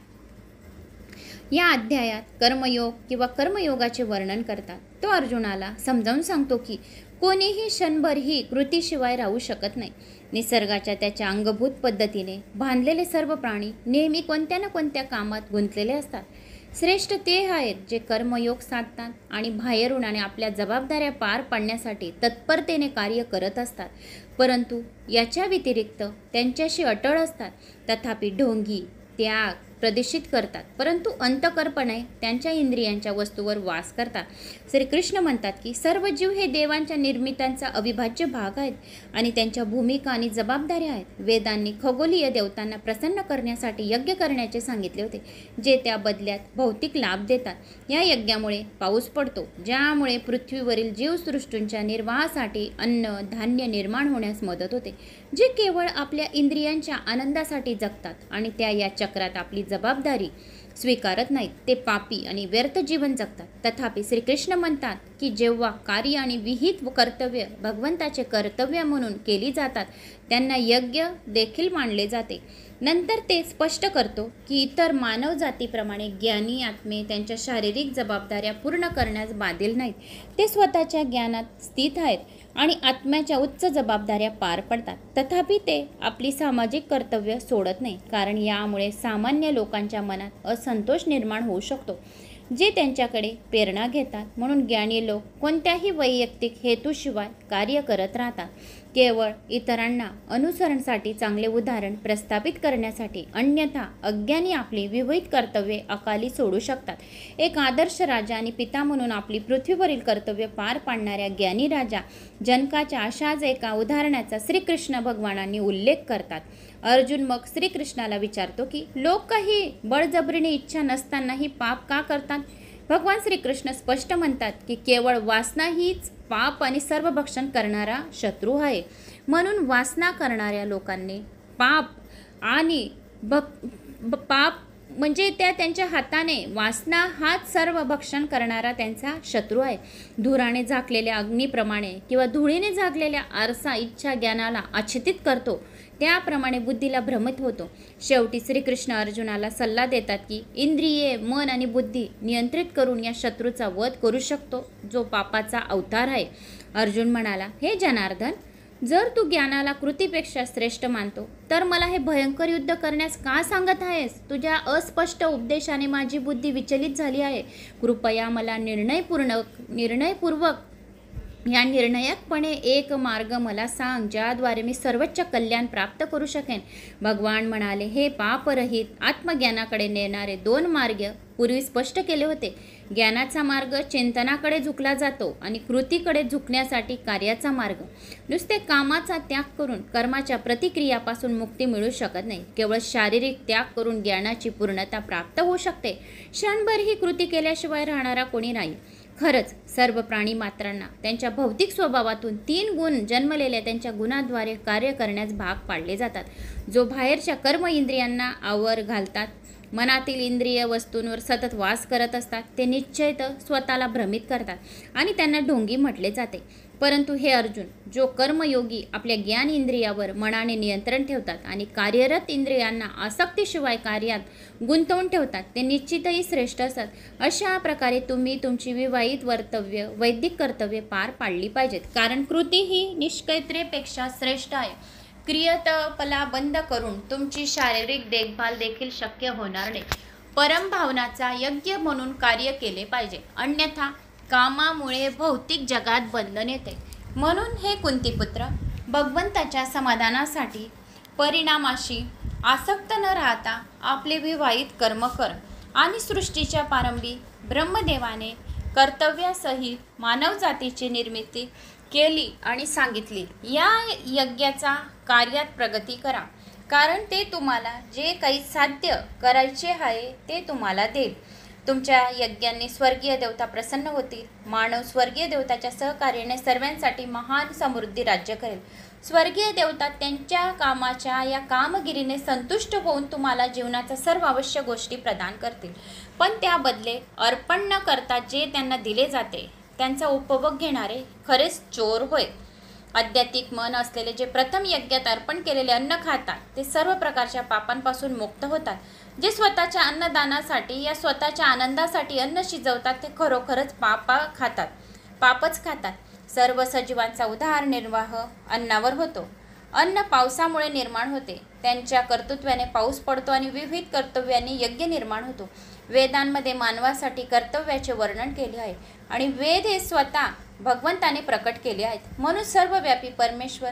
या अध्यायात कर्मयोग किंवा कर्मयोगाचे वर्णन करतात. तो अर्जुनाला समजावून सांगतो की कोणीही क्षणभरही कृतीशिवाय राहू शकत नाही. निसर्गाच्या त्याच्या अंगभूत पद्धतीने बांधलेले सर्व प्राणी नेहमी कोणत्या ना कोणत्या कामात गुंतलेले असतात. श्रेष्ठ ते आहेत जे कर्मयोग साधतात आणि बाहेरून आणि आपल्या जबाबदाऱ्या पार पाडण्यासाठी तत्परतेने कार्य करत असतात, परंतु याच्या व्यतिरिक्त त्यांच्याशी अटळ असतात. तथापि ढोंगी त्याग प्रदर्शित करतात, परंतु अंतःकरणपणे त्यांच्या इंद्रियांच्या वस्तूवर वास करतात. श्रीकृष्ण म्हणतात की सर्व जीव हे देवांच्या निर्मितांचा अविभाज्य भाग आहेत आणि त्यांच्या भूमिका आणि जबाबदाऱ्या आहेत. वेदांनी खगोलीय देवतांना प्रसन्न करण्यासाठी यज्ञ करण्याचे सांगितले होते, जे त्या बदल्यात भौतिक लाभ देतात. या यज्ञामुळे पाऊस पडतो, ज्यामुळे पृथ्वीवरील जीवसृष्टींच्या निर्वाहासाठी अन्न धान्य निर्माण होण्यास मदत होते. जे केवळ आपल्या इंद्रियांच्या आनंदासाठी जगतात आणि त्या या चक्रात आपली जबाबदारी स्वीकारत नाहीत, ते पापी आणि व्यर्थ जीवन जगतात. तथापि श्रीकृष्ण म्हणतात की जेव्हा कार्य आणि विहित कर्तव्य भगवंताचे कर्तव्य म्हणून केली जातात, त्यांना यज्ञ देखील मानले जाते. नंतर ते स्पष्ट करतो की इतर मानव जातीप्रमाणे ज्ञानी आत्मे त्यांच्या शारीरिक जबाबदाऱ्या पूर्ण करण्यास बांधील नाहीत. ते स्वतःच्या ज्ञानात स्थित आहेत आणि आत्म्याच्या उच्च जबाबदाऱ्या पार पडतात. तथापि ते आपली सामाजिक कर्तव्य सोडत नाही, कारण यामुळे सामान्य लोकांच्या मनात असंतोष निर्माण होऊ शकतो, जे त्यांच्याकडे प्रेरणा घेतात. म्हणून ज्ञानी लोक कोणत्याही वैयक्तिक हेतूशिवाय कार्य करत राहतात, केवळ इतरांना अनुसरणासाठी चांगले उदाहरण प्रस्थापित करण्यासाठी. अन्यथा अज्ञानी आपली विविध कर्तव्ये अकाली सोडू शकतात. एक आदर्श राजा आणि पिता म्हणून आपली पृथ्वीवरील कर्तव्य पार पाडणाऱ्या ज्ञानी राजा जनकाच्या अशाच एका उदाहरणाचा श्रीकृष्ण भगवानांनी उल्लेख करतात. अर्जुन मग श्रीकृष्णाला विचारतो की लोक काही बळजबरीने इच्छा नसतानाही पाप का करतात? भगवान श्रीकृष्ण स्पष्ट म्हणतात की केवळ वासना हीच पाप आणि सर्व भक्षण करणारा शत्रू आहे. म्हणून वासना करणाऱ्या लोकांनी पाप आणि पाप म्हणजे त्यांच्या हाताने वासना हाच सर्व भक्षण करणारा त्यांचा शत्रू आहे. धुराने झाकलेल्या अग्नीप्रमाणे किंवा धुळीने झाकलेल्या आरसा इच्छा ज्ञानाला आच्छादित करतो, त्याप्रमाणे बुद्धीला भ्रमित होतो. शेवटी श्रीकृष्ण अर्जुनाला सल्ला देतात की इंद्रिये, मन आणि बुद्धी नियंत्रित करून या शत्रूचा वध करू शकतो, जो पापाचा अवतार आहे. अर्जुन म्हणाला, हे जनार्दन, जर तू ज्ञानाला कृतीपेक्षा श्रेष्ठ मानतो तर मला हे भयंकर युद्ध करण्यास का सांगत आहेस? तुझ्या अस्पष्ट उपदेशाने माझी बुद्धी विचलित झाली आहे. कृपया मला निर्णयपूर्वक या निर्णायकपणे एक मार्ग मला सांग, ज्याद्वारे मी सर्वोच्च कल्याण प्राप्त करू शकेन. भगवान म्हणाले, हे पापरहित आत्मज्ञानाकडे नेणारे दोन मार्ग पूर्वी स्पष्ट केले होते. ज्ञानाचा मार्ग चिंतनाकडे झुकला जातो आणि कृतीकडे झुकण्यासाठी कार्याचा मार्ग. नुसते कामाचा त्याग करून कर्माच्या प्रतिक्रियापासून मुक्ती मिळू शकत नाही. केवळ शारीरिक त्याग करून ज्ञानाची पूर्णता प्राप्त होऊ शकते. क्षणभरही कृती केल्याशिवाय राहणारा कोणी नाही. खरंच सर्व प्राणी मात्रांना त्यांच्या भौतिक स्वभावातून 3 गुण जन्मलेल्या त्यांच्या गुणाद्वारे कार्य करण्यास भाग पाडले जातात. जो बाहेरच्या कर्म इंद्रियांना आवर घालतात, मनातील इंद्रिय वस्तूंवर सतत वास करत असतात, ते निश्चयतः स्वतःला भ्रमित करतात आणि त्यांना ढोंगी म्हटले जाते. परंतु हे अर्जुन, जो कर्मयोगी आपल्या ज्ञान इंद्रियावर मनाने नियंत्रण ठेवतात आणि कार्यरत इंद्रियांना आसक्तीशिवाय कार्यात गुंतवून ठेवतात, ते निश्चितही श्रेष्ठ असतात. अशा प्रकारे तुम्ही तुमची विवाहित वैदिक कर्तव्ये पार पाडली पाहिजेत, कारण कृती ही निष्क्रियतेपेक्षा श्रेष्ठ आहे. क्रियतपला बंद करून तुमची शारीरिक देखभाल देखील शक्य होणार नाही. परमभावनाचा यज्ञ म्हणून कार्य केले पाहिजे, अन्यथा कामामुळे भौतिक जगात बंधन येते. म्हणून हे कुंतीपुत्र, भगवंताच्या समाधानासाठी परिणामाशी आसक्त न राहता आपले विवाहित कर्म कर. आणि सृष्टीच्या प्रारंभी ब्रह्मदेवाने कर्तव्यासहित मानवजातीची निर्मिती केली आणि सांगितली, या यज्ञाचा कार्यात प्रगती करा, कारण ते तुम्हाला जे काही साध्य करायचे आहे ते तुम्हाला देईल. तुमच्या यज्ञांनी स्वर्गीय देवता प्रसन्न होतील. मानव स्वर्गीय देवताच्या सहकार्याने सर्वांसाठी महान समृद्धी राज्य करेल. स्वर्गीय देवता त्यांच्या कामाच्या या कामगिरीने संतुष्ट होऊन तुम्हाला जीवनाच्या सर्व आवश्यक गोष्टी प्रदान करतील. पण त्या बदले अर्पण न करता जे त्यांना दिले जाते त्यांचा उपभोग घेणारे खरेच चोर होय. आध्यात्मिक मन असलेले जे प्रथम यज्ञात अर्पण केलेले अन्न खातात ते सर्व प्रकारच्या पापांपासून मुक्त होतात. जे स्वतःच्या अन्नदानासाठी या स्वतःच्या आनंदासाठी अन्न शिजवतात ते खरोखरच पापच खातात. सर्व सजीवांचा उदरनिर्वाह अन्नावर होतो. अन्न पावसामुळे निर्माण होते. त्यांच्या कर्तृत्वाने पाऊस पडतो आणि विविध कर्तव्याने यज्ञ निर्माण होतो. वेदांमध्ये मानवासाठी कर्तव्याचे वर्णन केले आहे आणि वेद हे स्वतः भगवंताने प्रकट केले आहेत. म्हणून सर्वव्यापी परमेश्वर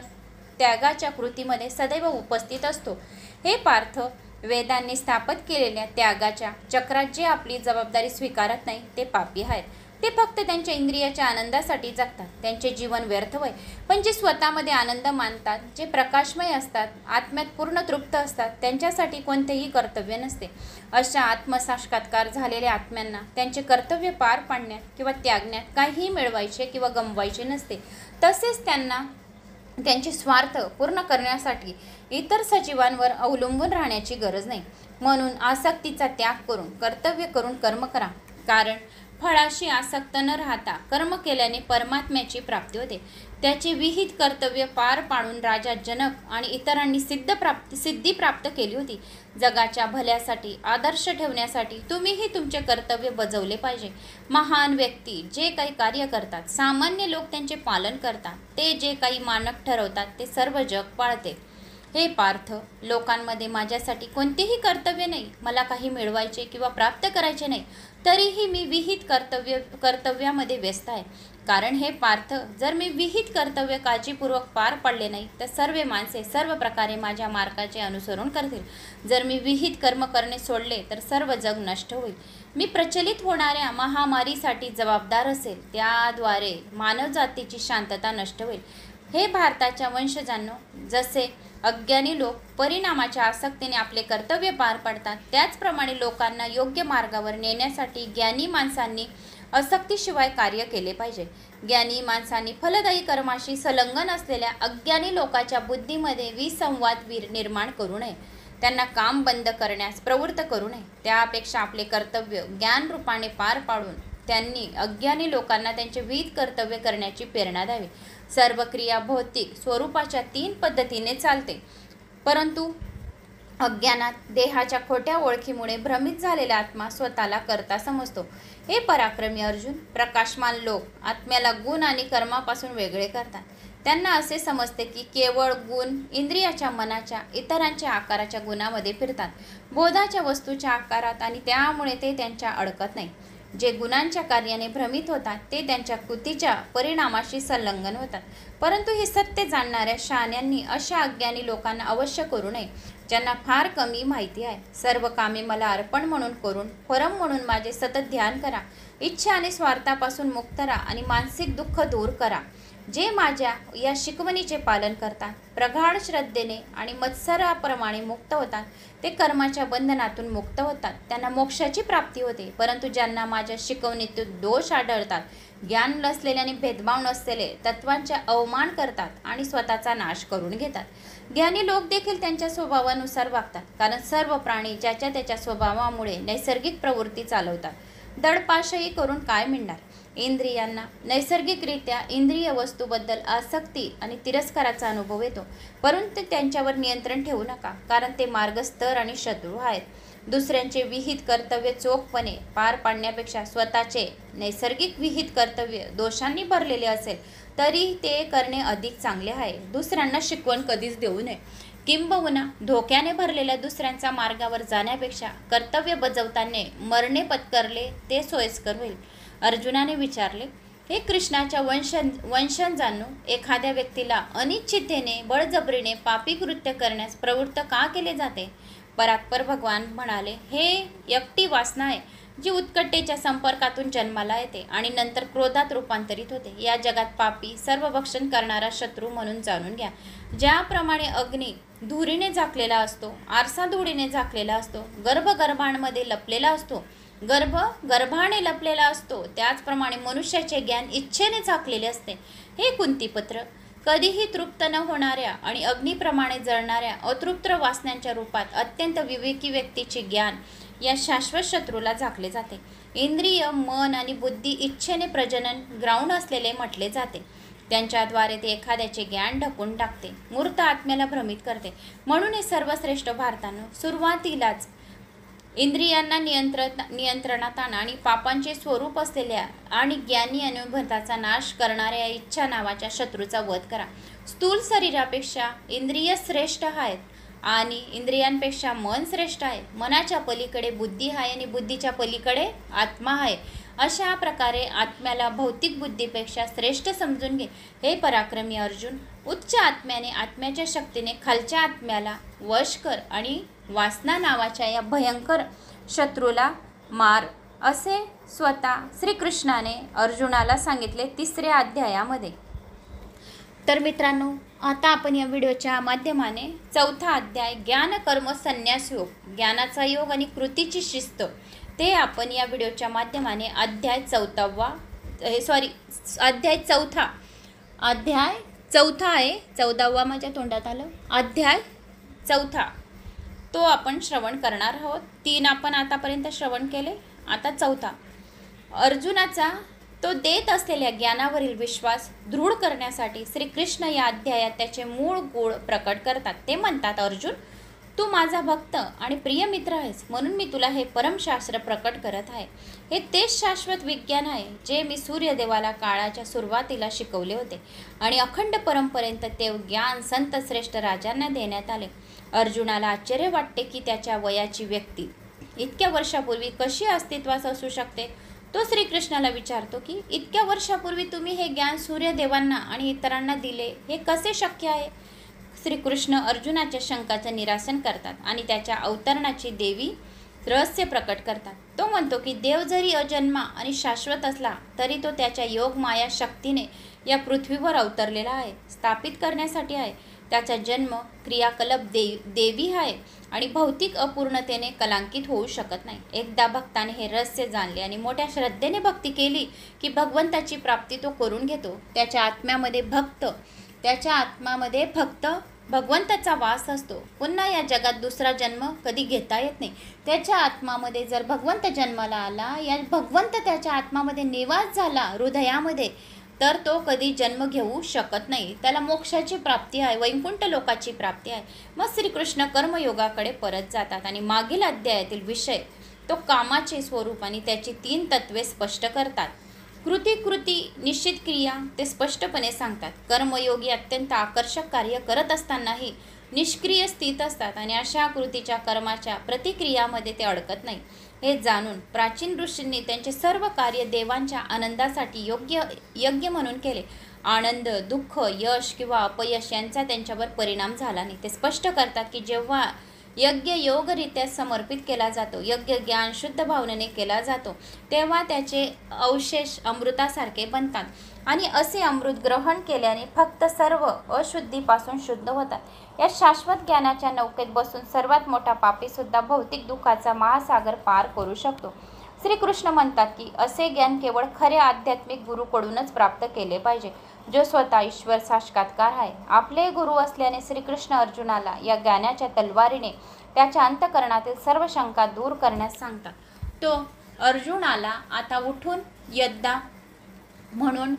त्यागाच्या कृतीमध्ये सदैव उपस्थित असतो. हे पार्थ, वेदांनी स्थापित केलेल्या त्यागाच्या चक्रात जे आपली जबाबदारी स्वीकारत नाही ते पापी आहेत. ते फक्त त्यांच्या इंद्रियाच्या आनंदासाठी जगतात. त्यांचे जीवन व्यर्थ होय. पण जे स्वतःमध्ये आनंद मानतात, जे प्रकाशमय असतात, आत्म्यात पूर्ण तृप्त असतात, त्यांच्यासाठी कोणतेही कर्तव्य नसते. अशा आत्मसाक्षात्कार झालेल्या आत्म्यांना त्यांचे कर्तव्य पार पाडण्यात किंवा त्यागण्यात काहीही मिळवायचे किंवा गमवायचे नसते. तसेच त्यांना त्यांचे स्वार्थ पूर्ण करण्यासाठी इतर सजीवांवर अवलंबून राहण्याची गरज नाही. म्हणून आसक्तीचा त्याग करून कर्तव्य करून कर्म करा, कारण फळाशी आसक्त न राहता कर्म केल्याने परमात्म्याची प्राप्ती होते. त्याचे विहित कर्तव्य पार पाडून राजा जनक आणि इतरांनी सिद्धी प्राप्त केली होती. जगाच्या भल्यासाठी आदर्श ठेवण्यासाठी तुम्हीही तुमचे कर्तव्य बजावले पाहिजे. महान व्यक्ती जे काही कार्य करतात, सामान्य लोक त्यांचे पालन करतात. ते जे काही मानक ठरवतात ते सर्व जग पाळते. हे पार्थ, लोकांमध्ये माझ्यासाठी कोणतेही कर्तव्य नाही. मला काही मिळवायचे किंवा प्राप्त करायचे नाही, तरीही मी विहित कर्तव्यामध्ये व्यस्त आहे. कारण हे पार्थ, जर मी विहित कर्तव्य काळजीपूर्वक पार पडले नाही तर सर्व माणसे सर्व प्रकारे माझ्या मार्गाचे अनुसरण करतील. जर मी विहित कर्म करणे सोडले तर सर्व जग नष्ट होईल. मी प्रचलित होणाऱ्या महामारीसाठी जबाबदार असेल. त्याद्वारे मानवजातीची शांतता नष्ट होईल. हे भारताच्या वंशजांनो, जसे अज्ञानी लोक परिणामाच्या आसक्तीने आपले कर्तव्य पार पाडतात, त्याचप्रमाणे लोकांना योग्य मार्गावर नेण्यासाठी ज्ञानी माणसांनी आसक्तीशिवाय कार्य केले पाहिजे. ज्ञानी माणसांनी फलदायी कर्माशी संलग्न असलेल्या अज्ञानी लोकांच्या बुद्धीमध्ये विसंवाद निर्माण करू नये. त्यांना काम बंद करण्यास प्रवृत्त करू नये. त्यापेक्षा आपले कर्तव्य ज्ञानरूपाने पार पाडून त्यांनी अज्ञानी लोकांना त्यांचे विहित कर्तव्य करण्याची प्रेरणा द्यावी. सर्व क्रिया भौतिक स्वरूपाच्या 3 पद्धतीने चालते, परंतु अज्ञानात देहाच्या खोट्या ओळखीमुळे भ्रमित झालेला आत्मा स्वतःला कर्ता समजतो. हे पराक्रमी अर्जुन, प्रकाशमान लोक आत्म्याला गुण आणि कर्मापासून वेगळे करतात. त्यांना असे समजते की केवळ गुण इंद्रियाच्या, मनाच्या, इतरांच्या आकाराच्या गुणामध्ये फिरतात, बोधाच्या वस्तूच्या आकारात, आणि त्यामुळे ते त्यांच्या अडकत नाही. जे गुणांच्या कार्याने भ्रमित होतात ते त्यांच्या कृतीच्या परिणामाशी संलग्न होतात. परंतु हे सत्य जाणणाऱ्या शहाण्यांनी अशा अज्ञानी लोकांना अवश्य करू नये, ज्यांना फार कमी माहिती आहे. सर्व कामे मला अर्पण म्हणून करून परम म्हणून माझे सतत ध्यान करा. इच्छा आणि स्वार्थापासून मुक्त राहा आणि मानसिक दुःख दूर करा. जे माझ्या या शिकवणीचे पालन करतात, प्रगाढ श्रद्धेने आणि मत्सराप्रमाणे मुक्त होतात, ते कर्माच्या बंधनातून मुक्त होतात. त्यांना मोक्षाची प्राप्ती होते. परंतु ज्यांना माझ्या शिकवणीतून दोष आढळतात, ज्ञान नसलेले आणि भेदभाव नसलेले तत्वांचा अवमान करतात आणि स्वतःचा नाश करून घेतात. ज्ञानी लोक देखील त्यांच्या स्वभावानुसार वागतात, कारण सर्व प्राणी ज्याच्या त्याच्या स्वभावामुळे नैसर्गिक प्रवृत्ती चालवतात. दडपाशही करून काय मिळणार? इंद्रियांना नैसर्गिकरित्या इंद्रिय वस्तूबद्दल आसक्ती आणि तिरस्काराचा अनुभव येतो, परंतु त्यांच्यावर नियंत्रण ठेवू नका, कारण ते मार्गस्तर आणि शत्रू आहेत. दुसऱ्यांचे विहित कर्तव्य चोखपणे पार पाडण्यापेक्षा स्वतःचे नैसर्गिक विहित कर्तव्य दोषांनी भरलेले असेल तरी ते करणे अधिक चांगले आहे. दुसऱ्यांना शिकवण कधीच देऊ नये. किंबहुना धोक्याने भरलेल्या दुसऱ्यांच्या मार्गावर जाण्यापेक्षा कर्तव्य बजावताना मरणे पत्करले ते सोयीस्कर होईल. अर्जुनाने विचारले, हे कृष्णाच्या वंशजांनो, एखाद्या व्यक्तीला अनिच्छितेने बळजबरीने पापी कृत्य करण्यास प्रवृत्त का केले जाते? परात्पर भगवान म्हणाले, हे एकटी वासना आहे जी उत्कटेच्या संपर्कातून जन्माला येते आणि नंतर क्रोधात रूपांतरित होते. या जगात पापी सर्व भक्षण करणारा शत्रू म्हणून जाणून घ्या. ज्याप्रमाणे अग्नी धुरीने झाकलेला असतो, आरसा धुळीने झाकलेला असतो, गर्भांमध्ये लपलेला असतो, गर्भाने लपलेला असतो, त्याचप्रमाणे मनुष्याचे ज्ञान इच्छेने झाकलेले असते. हे कुंतीपुत्र, कधीही तृप्त न होणाऱ्या आणि अग्निप्रमाणे जळणाऱ्या अतृप्त वासनांच्या रूपात अत्यंत विवेकी व्यक्तीचे ज्ञान या शाश्वत शत्रूला झाकले जाते. इंद्रिय, मन आणि बुद्धी इच्छेने प्रजनन ग्राउंड असलेले म्हटले जाते. त्यांच्याद्वारे ते एखाद्याचे ज्ञान ढकून टाकते, मूर्त आत्म्याला भ्रमित करते. म्हणून हे सर्वश्रेष्ठ भारतानं सुरुवातीलाच इंद्रियांना नियंत्रणात आणा आणि पापांचे स्वरूप असलेल्या आणि ज्ञानी अनुभवाचा नाश करणाऱ्या इच्छा नावाच्या शत्रूचा वध करा. स्थूल शरीरापेक्षा इंद्रिय श्रेष्ठ आहेत आणि इंद्रियांपेक्षा मन श्रेष्ठ आहे. मनाच्या पलीकडे बुद्धी आहे आणि बुद्धीच्या पलीकडे आत्मा आहे. अशा प्रकारे आत्म्याला भौतिक बुद्धीपेक्षा श्रेष्ठ समजून घे. हे पराक्रमी अर्जुन, उच्च आत्म्याने आत्म्याच्या शक्तीने खालच्या आत्म्याला वश कर आणि वासना नावाच्या या भयंकर शत्रूला मार, असे स्वतः श्रीकृष्णाने अर्जुनाला सांगितले 3ऱ्या अध्यायामध्ये. तर मित्रांनो, आता आपण या व्हिडिओच्या माध्यमाने 4था अध्याय ज्ञान कर्म संन्यास योग, ज्ञानाचा योग आणि कृतीची शिस्त, ते आपण या व्हिडिओच्या माध्यमाने अध्याय चौथा आहे. 14वा माझ्या तोंडात आलं. अध्याय 4 तो आपण श्रवण करणार आहोत. 3 आपण आतापर्यंत श्रवण केले, आता 4. अर्जुनाचा तो देत असलेल्या ज्ञानावरील विश्वास दृढ करण्यासाठी श्रीकृष्ण या अध्यायात त्याचे मूळ गुण प्रकट करतात. ते म्हणतात, अर्जुन, तू माझा भक्त आणि प्रिय मित्र आहेस, म्हणून मी तुला हे परमशास्त्र प्रकट करत आहे. हे तेच शाश्वत विज्ञान आहे जे मी सूर्यदेवाला काळाच्या सुरुवातीला शिकवले होते आणि अखंड परंपरेत ते ज्ञान संत श्रेष्ठ राजांना देण्यात आले. अर्जुनाला आश्चर्य वाटते की त्याच्या वयाची व्यक्ती इतक्या वर्षापूर्वी कशी अस्तित्वात असू शकते. तो श्रीकृष्णाला विचारतो की इतक्या वर्षापूर्वी तुम्ही हे ज्ञान सूर्यदेवांना आणि इतरांना दिले, हे कसे शक्य आहे? श्रीकृष्ण अर्जुनाच्या शंकाचं निरासन करतात आणि त्याच्या अवतरणाची देवी रहस्य प्रकट करतात. तो म्हणतो की देव जरी अजन्मा आणि शाश्वत असला तरी तो त्याच्या योग माया शक्तीने या पृथ्वीवर अवतरलेला आहे, स्थापित करण्यासाठी आहे. त्याचा जन्म क्रियाकलाप देवी आहे आणि भौतिक अपूर्णतेने कलांकित होऊ शकत नाही. एकदा भक्ताने हे रहस्य जाणले आणि मोठ्या श्रद्धेने भक्ती केली की भगवंताची प्राप्ती तो करून घेतो. त्याच्या आत्म्यामध्ये फक्त भगवंताचा वास असतो. पुन्हा या जगात दुसरा जन्म कधी घेता येत नाही. त्याच्या आत्म्यामध्ये जर भगवंत जन्माला आला, या भगवंत त्याच्या आत्म्यामध्ये निवास झाला हृदयामध्ये, तर तो कधी जन्म घेऊ शकत नाही. त्याला मोक्षाची प्राप्ती आहे, वैकुंठ लोकाची प्राप्ती आहे. मग श्रीकृष्ण कर्मयोगाकडे परत जातात आणि मागील अध्यायातील विषय, तो कामाचे स्वरूप आणि त्याची 3 तत्वे स्पष्ट करतात. कृती निश्चित क्रिया ते स्पष्टपणे सांगतात. कर्मयोगी अत्यंत आकर्षक कार्य करत असतानाही निष्क्रिय स्थित असतात आणि अशा कृतीच्या कर्माच्या प्रतिक्रियामध्ये ते अडकत नाही. हे जाणून प्राचीन ऋषींनी त्यांचे सर्व कार्य देवांच्या आनंदासाठी यज्ञ म्हणून केले. आनंद, दुःख, यश किंवा अपयश यांचा त्यांच्यावर परिणाम झाला नाही. ते स्पष्ट करतात की जेव्हा यज्ञ योगरित्या समर्पित केला जातो, यज्ञ ज्ञान शुद्ध भावनेने केला जातो, तेव्हा त्याचे अवशेष अमृतासारखे बनतात आणि असे अमृत ग्रहण केल्याने फक्त सर्व अशुद्धीपासून शुद्ध होतात. या शाश्वत ज्ञानाच्या नौकेत बसून सर्वात मोठा पापीसुद्धा भौतिक दुःखाचा महासागर पार करू शकतो. श्रीकृष्ण म्हणतात की असे ज्ञान केवळ खरे आध्यात्मिक गुरुकडूनच प्राप्त केले पाहिजे, जो स्वतः ईश्वर साक्षात्कार आहे. आपले गुरु असल्याने श्रीकृष्ण अर्जुनाला या ज्ञानाच्या तलवारीने त्याच्या अंतःकरणातील सर्व शंका दूर करण्यास सांगतात. तो अर्जुनाला आता उठून योद्धा म्हणून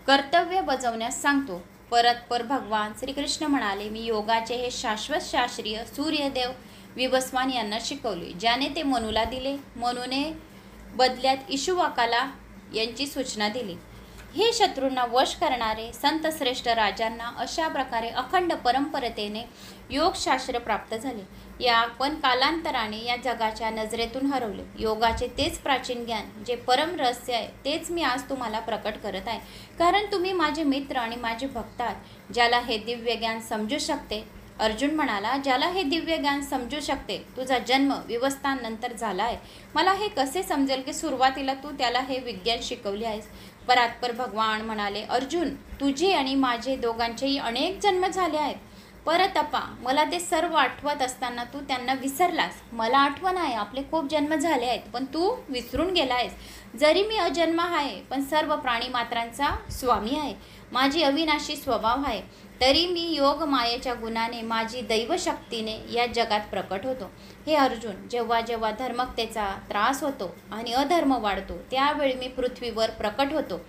कर्तव्य बजावण्यास सांगतो. परतपर भगवान श्रीकृष्ण म्हणाले, मी योगाचे हे शाश्वत शास्त्रीय सूर्यदेव विवस्वान यांना शिकवले, ज्याने ते मनुला दिले. मनुने बदल्यात इशुवाकाला यांची सूचना दिली. हे शत्रूंना वश करणारे संत श्रेष्ठ राजांना अशा प्रकारे अखंड परंपरेने योगशास्त्र प्राप्त झाले. या पण कालांतराने या जगाच्या नजरेतून हरवले. योगाचे तेच प्राचीन ज्ञान जे परम रहस्य आहे तेच मी आज तुम्हाला प्रकट करत आहे, कारण तुम्ही माझे मित्र आणि माझे भक्त आहात. ज्याला हे दिव्य ज्ञान समजू शकते, अर्जुन म्हणाला, ज्याला हे दिव्य ज्ञान समजू शकते, तुझा जन्म विवस्थानंतर झाला आहे. मला हे कसे समजेल की सुरुवातीला तू त्याला हे विज्ञान शिकवले आहेस. परात्पर भगवान म्हणाले, अर्जुन, तुझे आणि माझे दोघांचेही अनेक जन्म झाले आहेत. परतपा, मला ते सर्व आठवत असताना तू त्यांना विसरलास. मला आठवण आहे, आपले खूप जन्म झाले आहेत, पण तू विसरून गेला आहेस. जरी मी अजन्म आहे, पण सर्व प्राणीमात्रांचा स्वामी आहे. माझी अविनाशी स्वभाव आहे, तरी मी योग मायेच्या गुणाने, माझी दैवशक्तीने या जगात प्रकट होतो. हे अर्जुन, जेव्हा जेव्हा धर्मकतेचा त्रास होतो आणि अधर्म वाढतो, त्यावेळी मी पृथ्वीवर प्रकट होतो.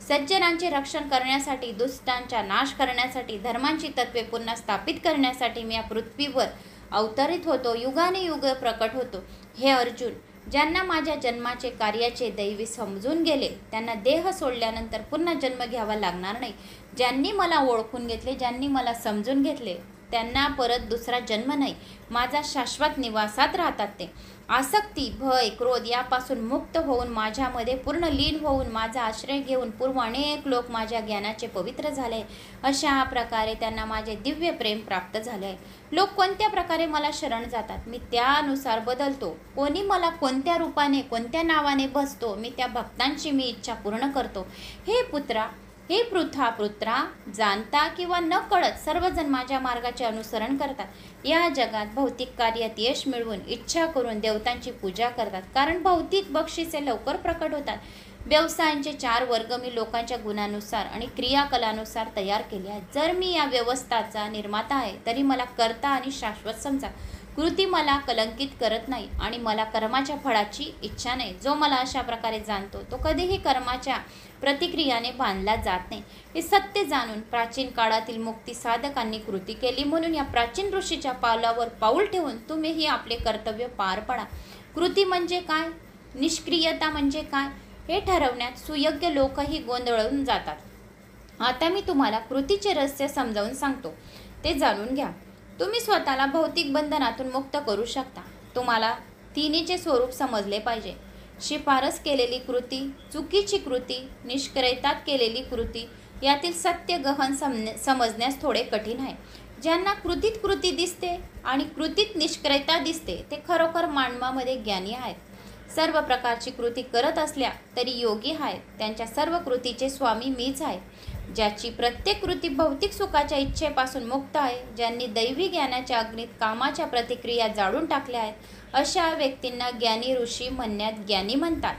सज्जनांचे रक्षण करण्यासाठी, दुष्टांचा नाश करण्यासाठी, धर्मांची तत्त्वे पुन्हा स्थापित करण्यासाठी मी या पृथ्वीवर अवतरित होतो, युगाने युग प्रकट होतो. हे अर्जुन, ज्यांना माझ्या जन्माचे कार्याचे दैवी समजून गेले, त्यांना देह सोडल्यानंतर पुन्हा जन्म घ्यावा लागणार नाही. ज्यांनी मला ओळखून घेतले, ज्यांनी मला समजून घेतले, त्यांना परत दुसरा जन्म नाही. माझा शाश्वत निवासात राहतात ते. आसक्ती, भय, क्रोध यापासून मुक्त होऊन, माझ्यामध्ये पूर्ण लीन होऊन, माझा आश्रय घेऊन पूर्व अनेक लोक माझ्या ज्ञानाचे पवित्र झाले. अशा प्रकारे त्यांना माझे दिव्य प्रेम प्राप्त झाले आहे. लोक कोणत्या प्रकारे मला शरण जातात, मी त्यानुसार बदलतो. कोणी मला कोणत्या रूपाने, कोणत्या नावाने भजतो, मी त्या भक्तांची मी इच्छा पूर्ण करतो. हे पुत्रा, जाणता किंवा न कळत सर्वजण माझ्या मार्गाचे अनुसरण करतात. या जगात भौतिक कार्यात यश मिळवून इच्छा करून देवतांची पूजा करतात, कारण भौतिक बक्षिसे लवकर प्रकट होतात. व्यवसायांचे 4 वर्ग मी लोकांच्या गुणानुसार आणि क्रियाकलानुसार तयार केले आहेत. जर मी या व्यवस्थाचा निर्माता आहे, तरी मला कर्ता आणि शाश्वत समजा. कृती मला कलंकित करत नाही आणि मला कर्माच्या फळाची इच्छा नाही. जो मला अशा प्रकारे जाणतो, तो कधीही कर्माच्या प्रतिक्रियाने बांधला जात नाही. हे सत्य जाणून प्राचीन काळातील मुक्ती साधकांनी कृती केली, म्हणून या प्राचीन ऋषीच्या पावलावर पाऊल ठेवून तुम्हीही आपले कर्तव्य पार पडा. कृती म्हणजे काय, निष्क्रियता म्हणजे काय, हे ठरवण्यात सुयोग्य लोकही गोंधळून जातात. आता मी तुम्हाला कृतीचे रहस्य समजावून सांगतो, ते जाणून घ्या. तुम्ही स्वतःला भौतिक बंधनातून मुक्त करू शकता. तुम्हाला तिन्हीचे स्वरूप समजले पाहिजे. शिफारस केलेली कृती, चुकीची कृती, निष्क्रियतात केलेली कृती यातील सत्य गहन समजण्यास थोडे कठीण आहे. ज्यांना कृतीत कृती दिसते आणि कृतीत निष्क्रियता दिसते, ते खरोखर मानवामध्ये ज्ञानी आहेत. सर्व प्रकारची कृती करत असल्या तरी योगी आहेत. त्यांच्या सर्व कृतीचे स्वामी मीच आहे. ज्याची प्रत्येक कृती भौतिक सुखाच्या इच्छेपासून मुक्त आहे, ज्यांनी दैवी ज्ञानाच्या अग्नीत कामाच्या प्रतिक्रिया जाळून टाकल्या आहेत, अशा व्यक्तींना ज्ञानी ऋषी म्हणण्यात ज्ञानी म्हणतात.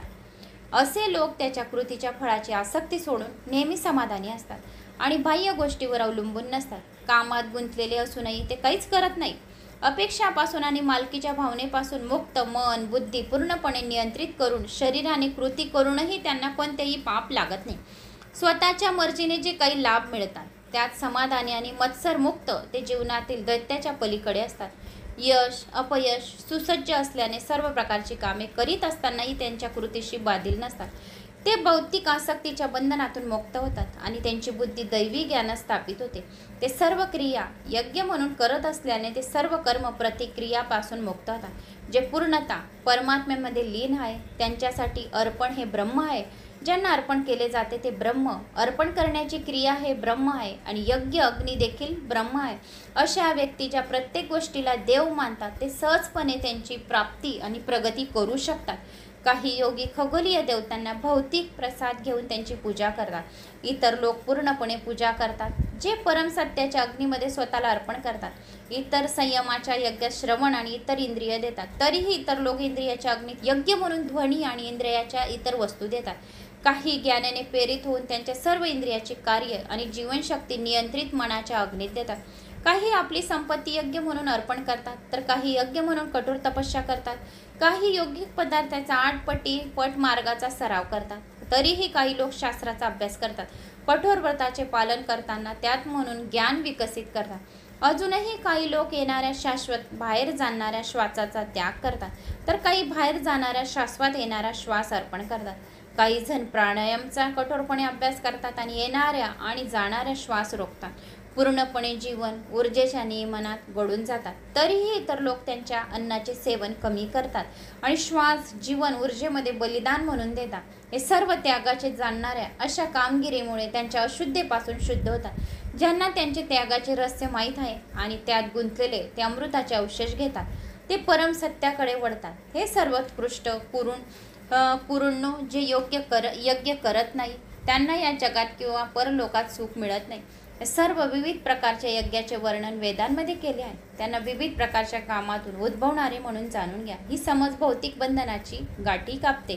असे लोक त्याच्या कृतीच्या फळाची आसक्ती सोडून नेहमी समाधानी असतात आणि बाह्य गोष्टीवर अवलंबून नसतात. कामात गुंतलेले असूनही ते काहीच करत नाही. अपेक्षापासून आणि मालकीच्या भावनेपासून मुक्त मन, बुद्धी पूर्णपणे नियंत्रित करून शरीराने कृती करूनही त्यांना कोणतेही पाप लागत नाही. स्वतःच्या मर्जीने जे काही लाभ मिळतात, त्यात समाधानी आणि मत्सरमुक्त ते जीवनातील दैत्याच्या पलीकडे असतात. यश, अपयश सुसज्ज असल्याने सर्व प्रकारची कामे करीत असतानाही त्यांच्या कृतीशी बाधिल नसतात. ते भौतिक आसक्तीच्या बंधनातून मुक्त होतात आणि त्यांची बुद्धी दैवी ज्ञानात स्थापित होते. ते सर्व क्रिया यज्ञ म्हणून करत असल्याने ते सर्व कर्म प्रतिक्रियापासून मुक्त होतात. जे पूर्णता परमात्म्यामध्ये लीन आहे, त्यांच्यासाठी अर्पण हे ब्रह्म आहे. ज्यांना अर्पण केले जाते ते ब्रह्म, अर्पण करण्याची क्रिया हे ब्रह्म आहे आणि यज्ञ अग्नी देखील ब्रह्म आहे. अशा व्यक्ती ज्या प्रत्येक गोष्टीला देव मानतात, ते सहजपणे त्यांची प्राप्ती आणि प्रगती करू शकतात. काही योगी खगोलीय देवतांना भौतिक प्रसाद घेऊन त्यांची पूजा करतात. इतर लोक पूर्णपणे पूजा करतात, जे परमसत्याच्या अग्नीमध्ये स्वतःला अर्पण करतात. इतर संयमाच्या यज्ञात श्रवण आणि इतर इंद्रिय देतात. तरीही इतर लोक इंद्रियाच्या अग्नीत यज्ञ म्हणून ध्वनी आणि इंद्रियाच्या इतर वस्तू देतात. काही ज्ञानाने प्रेरित होऊन त्यांच्या सर्व इंद्रियाची कार्य आणि जीवनशक्ती नियंत्रित मनाच्या अग्नीत देतात. काही आपली संपत्ती यज्ञ म्हणून अर्पण करतात, तर काही यज्ञ म्हणून कठोर तपस्या करतात. काही योगिक पदार्थाचा 8 पट मार्गाचा सराव करतात. तरीही काही लोक शास्त्राचा अभ्यास करतात. कठोर व्रताचे पालन करताना त्यात म्हणून ज्ञान विकसित करतात. अजूनही काही लोक येणाऱ्या शाश्वत बाहेर जाणाऱ्या श्वासाचा त्याग करतात, तर काही बाहेर जाणाऱ्या शाश्वत येणारा श्वास अर्पण करतात. काही जण प्राणायामचा कठोरपणे अभ्यास करतात आणि येणाऱ्या आणि जाणाऱ्या श्वास रोखतात. पूर्णपणे जीवन ऊर्जेच्या नियमनात गळून जातात। तरीही इतर लोक त्यांच्या अन्नाचे सेवन कमी करतात आणि श्वास जीवन ऊर्जेमध्ये बलिदान म्हणून देतात। हे सर्व त्यागाचे जाणणाऱ्या अशा कामगिरीमुळे त्यांच्या अशुद्धीपासून शुद्ध होतात। ज्यांना त्यांचे त्यागाचे रहस्य माहीत आहे आणि त्यात गुंतलेले ते अमृताचे अवशेष घेतात, ते परम सत्याकडे वळतात। हे सर्वोत्कृष्ट पुरुषो जे यज्ञ करत नाही त्यांना या जगात किंवा परलोकात सुख मिळत नाही। सर्व विविध प्रकारच्या यज्ञाचे वर्णन वेदांमध्ये केले आहे। त्यांना विविध प्रकारच्या कामातून उद्भवणारे म्हणून जाणून घ्या। ही समज भौतिक बंधनाची गाठी कापते।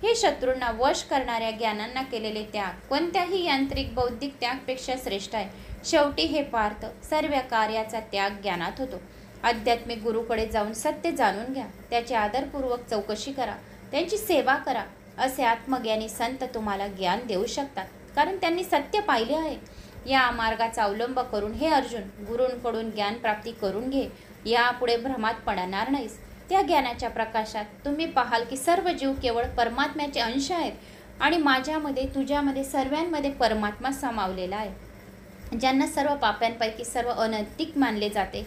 हे शत्रूंना वश करणाऱ्या ज्ञानांना केलेले त्याग कोणत्याही यांत्रिक बौद्धिक त्यागपेक्षा श्रेष्ठ आहे। शेवटी हे पार्थ, सर्व कार्याचा त्याग ज्ञानात होतो। आध्यात्मिक गुरुकडे जाऊन सत्य जाणून घ्या, त्याची आदरपूर्वक चौकशी करा, त्यांची सेवा करा। असे आत्मज्ञानी संत तुम्हाला ज्ञान देऊ शकतात, कारण त्यांनी सत्य पाहिले आहे। या मार्गाचा अवलंब करून हे अर्जुन, गुरूंकडून ज्ञान प्राप्ती करून घे। यापुढे भ्रमात पडणार नाहीस। त्या ज्ञानाच्या प्रकाशात तुम्ही पाहाल की सर्व जीव केवळ परमात्म्याचे अंश आहेत आणि माझ्यामध्ये, तुझ्यामध्ये, सर्वांमध्ये परमात्मा सामावलेला आहे। ज्यांना सर्व पाप्यांपैकी सर्व अनैतिक मानले जाते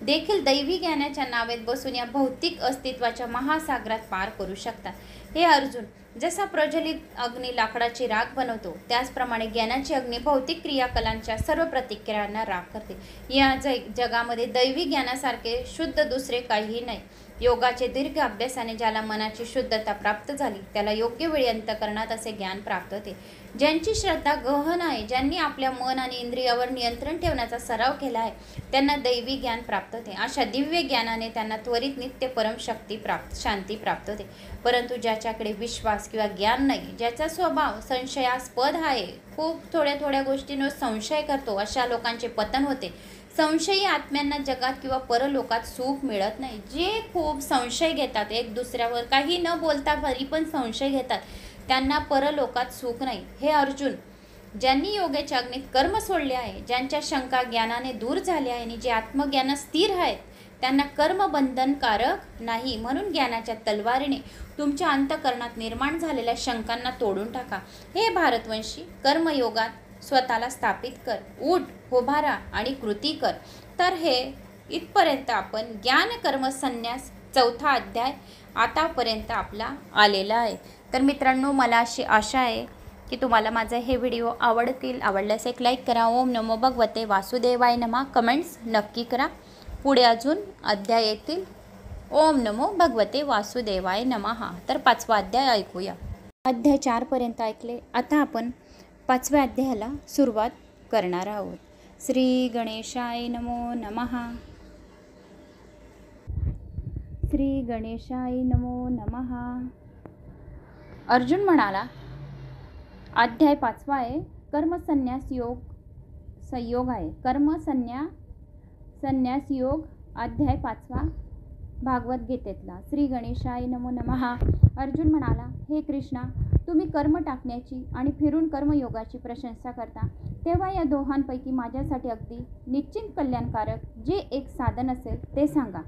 देखील दैवी ज्ञानाच्या नावेत बसून या भौतिक अस्तित्वाच्या महासागरात पार करू शकतात। हे अर्जुन, जसा प्रज्वलित अग्नी लाकडाची राख बनवतो, त्याचप्रमाणे ज्ञानाची अग्नी भौतिक क्रियाकलांच्या सर्व प्रतिक्रियांना राख करते। या जगामध्ये दैवी ज्ञानासारखे शुद्ध दुसरे काहीही नाही। योगाचे दीर्घ अभ्यासाने ज्याला मनाची शुद्धता प्राप्त झाली, त्याला योग्य वेळी अंतःकरणात असे ज्ञान प्राप्त होते। ज्यांची श्रद्धा गहन आहे, ज्यांनी आपल्या मन आणि इंद्रियावर नियंत्रण ठेवण्याचा सराव केला आहे, त्यांना दैवी ज्ञान प्राप्त होते। अशा दिव्य ज्ञानाने त्यांना त्वरित नित्य परम शांती प्राप्त होते। परंतु ज्याच्याकडे विश्वास किंवा ज्ञान नाही, ज्याचा स्वभाव संशयास्पद आहे, खूप थोड्या गोष्टींवर संशय करतो, अशा लोकांचे पतन होते। संशयी आत्म्यांना जगात किंवा परलोकात सुख मिळत नाही। जे खूप संशय घेतात, एक दुसऱ्यावर काही न बोलता तरी पण संशय घेतात, त्यांना परलोकात सुख नाही। हे अर्जुन, ज्यांनी योगाच्या अग्नीत कर्म सोडले आहे, ज्यांच्या शंका ज्ञानाने दूर झाल्या आहे आणि जे आत्मज्ञानात स्थिर आहेत, त्यांना कर्म बंधनकारक नाही। म्हणून ज्ञानाच्या तलवारीने तुमच्या अंतःकरणात निर्माण झालेल्या शंकांना तोडून टाका। हे भारतवंशी, कर्मयोगात स्वतःला स्थापित कर, उठ, उभारा आणि कृती कर। तर हे इथपर्यंत आपण ज्ञान कर्म संन्यास चौथा अध्याय आतापर्यंत आपला आलेला आहे। तर मित्रांनो, मला अशी आशा आहे की तुम्हाला माझे हे व्हिडिओ आवडतील। आवडल्यास एक लाईक करा। ओम नमो भगवते वासुदेवाय नमः कमेंट्स नक्की करा। पुढे अजून अध्याय येतील। ओम नमो भगवते वासुदेवाय नमः। तर 5वा अध्याय ऐकूया। अध्याय 4 पर्यंत ऐकले। आता आपण 5व्या अध्यायाला सुरुवात करणार आहोत। श्री गणेशाय नमो नमः। श्री गणेशाय नमो नमः। अर्जुन म्हणाला, अध्याय 5वा आहे, कर्म संन्यास योग आहे। कर्म संन्यास योग अध्याय 5वा भागवद्गीतेतला। श्री गणेशाय नमो नमः। अर्जुन म्हणाला, हे कृष्णा, तुम्ही कर्म टाकण्याची आणि फिरून कर्मयोगाची प्रशंसा करता, तेव्हा या दोहांपैकी माझ्यासाठी अगदी निश्चित कल्याणकारक जे एक साधन असेल ते सांगा।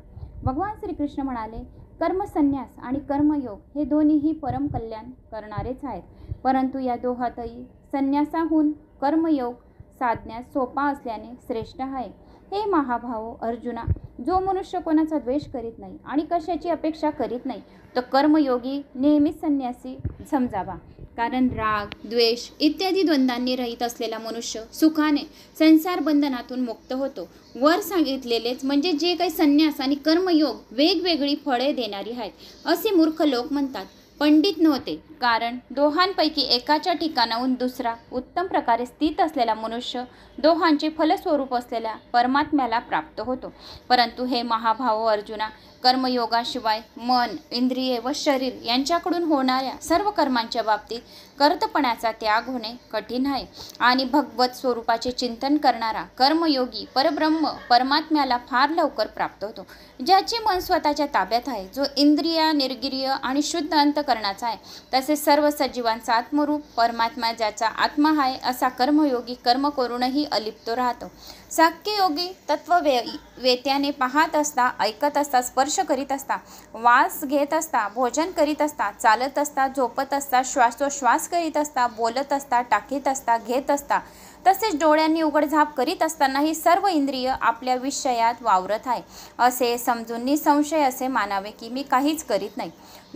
भगवान श्रीकृष्ण म्हणाले, कर्मसन्यास आणि कर्मयोग हे दोन्हीही परम कल्याण करणारेच आहेत, परंतु या दोहातही संन्यासाहून कर्मयोग साधण्यास सोपा असल्याने श्रेष्ठ आहे। हे महाभाहो अर्जुना, जो मनुष्य कोणाचा द्वेष करीत नाही आणि कशाची अपेक्षा करीत नाही, तो कर्मयोगी नेहमीच संन्यासी समजावा। कारण राग, द्वेष इत्यादी द्वंद्वांनी रहित असलेला मनुष्य सुखाने संसार बंधनातून मुक्त होतो। वर सांगितलेलेच म्हणजे जे काही संन्यास आणि कर्मयोग वेगवेगळी फळे देणारी आहेत असे मूर्ख लोक म्हणतात, पंडित नव्हते। कारण दोहांपैकी एकाच्या ठिकाणाहून दुसरा उत्तम प्रकारे स्थित असलेला मनुष्य दोहांचे फलस्वरूप असलेल्या परमात्म्याला प्राप्त होतो। परंतु हे महाभाव अर्जुना, कर्मयोगाशिवाय मन, इंद्रिये व शरीर यांच्याकडून होणाऱ्या सर्व कर्मांच्या बाबतीत कर्तपणाचा त्याग होणे कठीण आहे आणि भगवत स्वरूपाचे चिंतन करणारा कर्मयोगी परब्रह्म परमात्म्याला फार लवकर प्राप्त होतो। ज्याचे मन स्वतःच्या ताब्यात आहे, जो इंद्रिय, निर्गिरिय आणि शुद्ध अंतःकरणाचा आहे, तसेच सर्व सजीवांचा आत्मरूप परमात्मा ज्याचा आत्मा आहे, असा कर्मयोगी कर्म करूनही अलिप्त राहतो। साख्ययोगी तत्ववेत्याने पाहत असता, ऐकत असता, स्पर्श करीत असता, वास घेत असता, भोजन करीत असता, चालत असता, झोपत असता, श्वासोश्वास करीत असता, बोलत असता, टाकीत असता, घेत असता, तसेच डोळ्यांनी उघडझाप करीत असतानाही सर्व इंद्रिय आपल्या विषयात वावरत आहे असे समजून निसंशय असे मानावे की मी काहीच करीत नाही.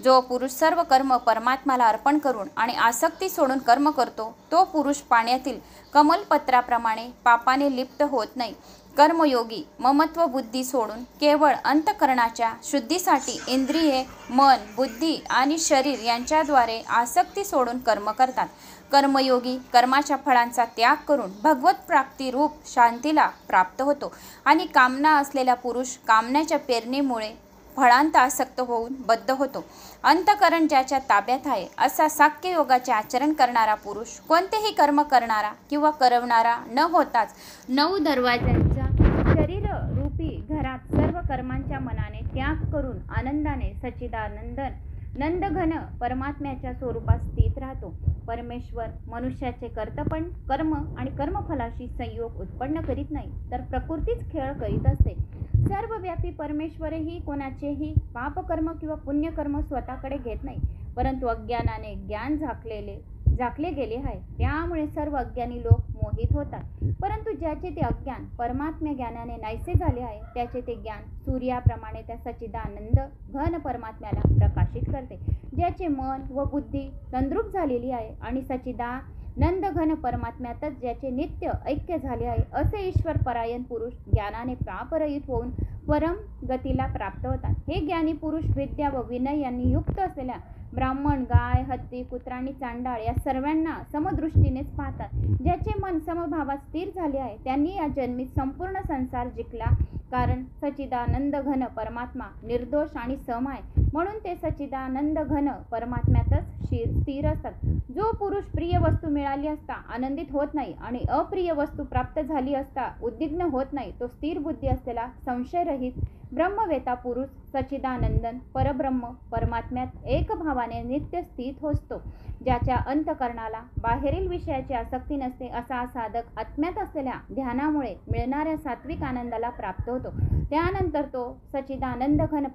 जो पुरुष सर्व कर्म परमात्म्याला अर्पण करून आणि आसक्ती सोडून कर्म करतो तो पुरुष पाण्यातील कमलपत्राप्रमाणे पापाने लिप्त होत नाही. कर्मयोगी ममत्व बुद्धी सोडून केवळ अंतःकरणाच्या शुद्धीसाठी इंद्रिये, मन, बुद्धी आणि शरीर यांच्याद्वारे आसक्ती सोडून कर्म करतात. कर्मयोगी कर्माच्या फळांचा त्याग करून भगवत प्राप्ती रूप शांतीला प्राप्त होतो आणि कामना असलेला पुरुष कामनेच्या पेरणीमुळे फळांत आसक्त होऊन बद्ध होतो. अंतःकरण ज्याच्या ताब्यात आहे असा साख्य योगाचे आचरण करणारा पुरुष कोणतेही कर्म करणारा किंवा करवणारा न होताच 9 दरवाज्यांच्या शरीर रूपी घरात सर्व कर्मांच्या मनाने त्याग करून आनंदाने सच्चिदानंदन नंदघन परमात्म्याच्या स्वरूपात स्थित राहतो. परमेश्वर मनुष्याचे कर्म आणि कर्मफलाशी संयोग उत्पन्न करीत नाही तर प्रकृतीच खेळ करीत असते. सर्वव्यापी परमेश्वरही कोणाचेही पापकर्म किंवा पुण्यकर्म स्वतःकडे घेत नाही, परंतु अज्ञानाने ज्ञान झाकले गेले आहे. त्यामुळे सर्व अज्ञानी लोक मोहित होतात. परंतु ज्याचे ते अज्ञान परमात्म्य ज्ञानाने नाहीसे झाले आहे त्याचे ते ज्ञान सूर्याप्रमाणे त्या सच्चिदानंद घन परमात्म्याला प्रकाशित करते. ज्याचे मन व बुद्धी तंद्रूप झालेली आहे आणि सच्चिदानंद घन परमात्म्यातच ज्याचे नित्य ऐक्य झाले आहे असे ईश्वर परायण पुरुष ज्ञानाने पापरहित होऊन परम गतीला प्राप्त होतात. हे ज्ञानी पुरुष विद्या व विनय यांनी युक्त असलेल्या ब्राह्मण, गाय, हत्ती, कुत्रा आणि चांडाळ या सर्वांना समदृष्टीनेच पाहतात. ज्याचे मन समभावात स्थिर झाले आहे त्यांनी या जन्मी संपूर्ण संसार जिंकला, कारण सच्चिदानंद घन परमात्मा निर्दोष आणि सम आहे म्हणून ते सच्चिदानंद घन परमात्म्यातच स्थिर असतात. जो पुरुष प्रिय वस्तू मिळाली असता आनंदित होत नाही आणि अप्रिय वस्तू प्राप्त झाली असता उद्विग्न होत नाही तो स्थिर बुद्धी असलेला संशयरहित ब्रह्मवेता पुरुष सच्चिदानंदन परब्रह्म परमात्म्यात एक भावाने नित्य स्थित असतो. ज्याच्या अंतःकरणाला बाहेरील विषयाची आसक्ती नसते असा साधक आत्म्यात असलेल्या ध्यानामुळे मिळणाऱ्या सात्विक आनंदाला प्राप्त होतो. त्यानंतर तो सच्चिदानंद घन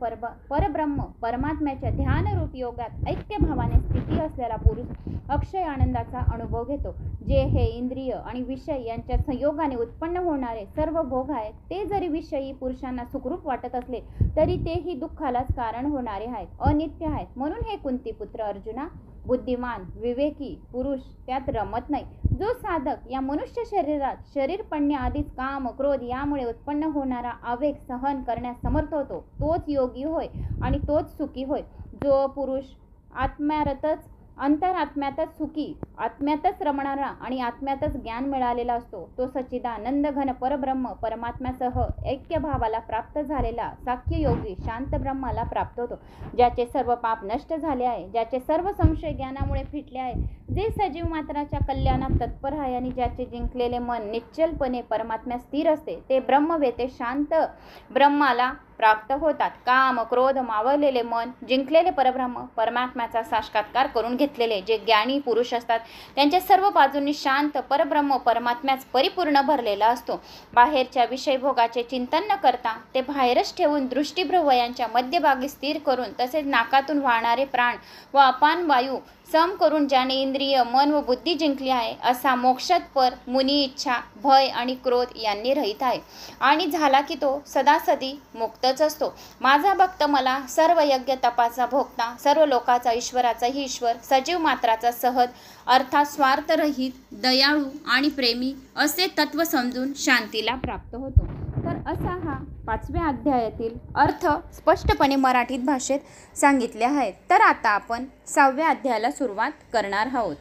परब्रह्म परमात्म्याच्या ध्यानरूप योगात ऐक्यभावाने स्थिती असलेला पुरुष अक्षय आनंदाचा अनुभव घेतो. जे हे इंद्रिय आणि विषय यांच्या संयोगाने उत्पन्न होणारे सर्व भोग आहेत ते जरी विषयी पुरुषांना सुखरूप वाटत असले तरी तेही दुःखालाच कारण होणारे आहेत, अनित्य आहेत. म्हणून हे कुंतीपुत्र अर्जुना, बुद्धिमान विवेकी पुरुष त्यात रमत नाही. जो साधक या मनुष्य शरीरात शरीर पडण्याआधीच काम क्रोध यामुळे उत्पन्न होणारा आवेग सहन करण्यास समर्थ होतो तोच योगी होय आणि तोच सुखी होय. जो पुरुष अंतरात्म्यातच सुखी, आत्म्यातच रमणारा आणि आत्म्यातच ज्ञान मिळालेला असतो तो सच्चिदानंद घन परब्रह्म परमात्म्यासह ऐक्यभावाला प्राप्त झालेला साख्य योगी शांत ब्रह्माला प्राप्त होतो. ज्याचे सर्व पाप नष्ट झाले आहे, ज्याचे सर्व संशय ज्ञानामुळे फिटले आहे, जे सजीव मात्राच्या कल्याणात तत्पर आहे आणि ज्याचे जिंकलेले मन निश्चलपणे परमात्म्यात स्थिर असते ते ब्रह्मवेते शांत ब्रह्माला प्राप्त होतात. काम क्रोध मावळलेले मन जिंकलेले परब्रह्म परमात्म्याचा साक्षात्कार करून घेतलेले जे ज्ञानी पुरुष असतात त्यांच्या सर्व बाजूंनी शांत परब्रह्म परमात्म्याच परिपूर्ण भरलेला असतो. बाहेरच्या विषयभोगाचे चिंतन न करता ते बाहेरच ठेवून दृष्टिभ्रवयांच्या मध्यभागी स्थिर करून तसेच नाकातून वाहणारे प्राण व अपान वायू सम करून ज्याने इंद्रिय मन व बुद्धी जिंकली आहे असा मोक्षतपर मुनी इच्छा भय आणि क्रोध यांनी रहित आहे आणि झाला की तो सदासदी मुक्तच असतो. माझा भक्त मला सर्व यज्ञ तपाचा भोगता सर्व लोकाचा ईश्वराचाही ईश्वर सजीव मात्राचा सहज अर्थात स्वार्थरहित दयाळू आणि प्रेमी असे तत्व समजून शांतीला प्राप्त होतो. तर असा हा 5व्या अध्यायातील अर्थ स्पष्टपणे मराठीत भाषेत सांगितले आहेत. तर आता आपण 6व्या अध्यायाला सुरुवात करणार आहोत.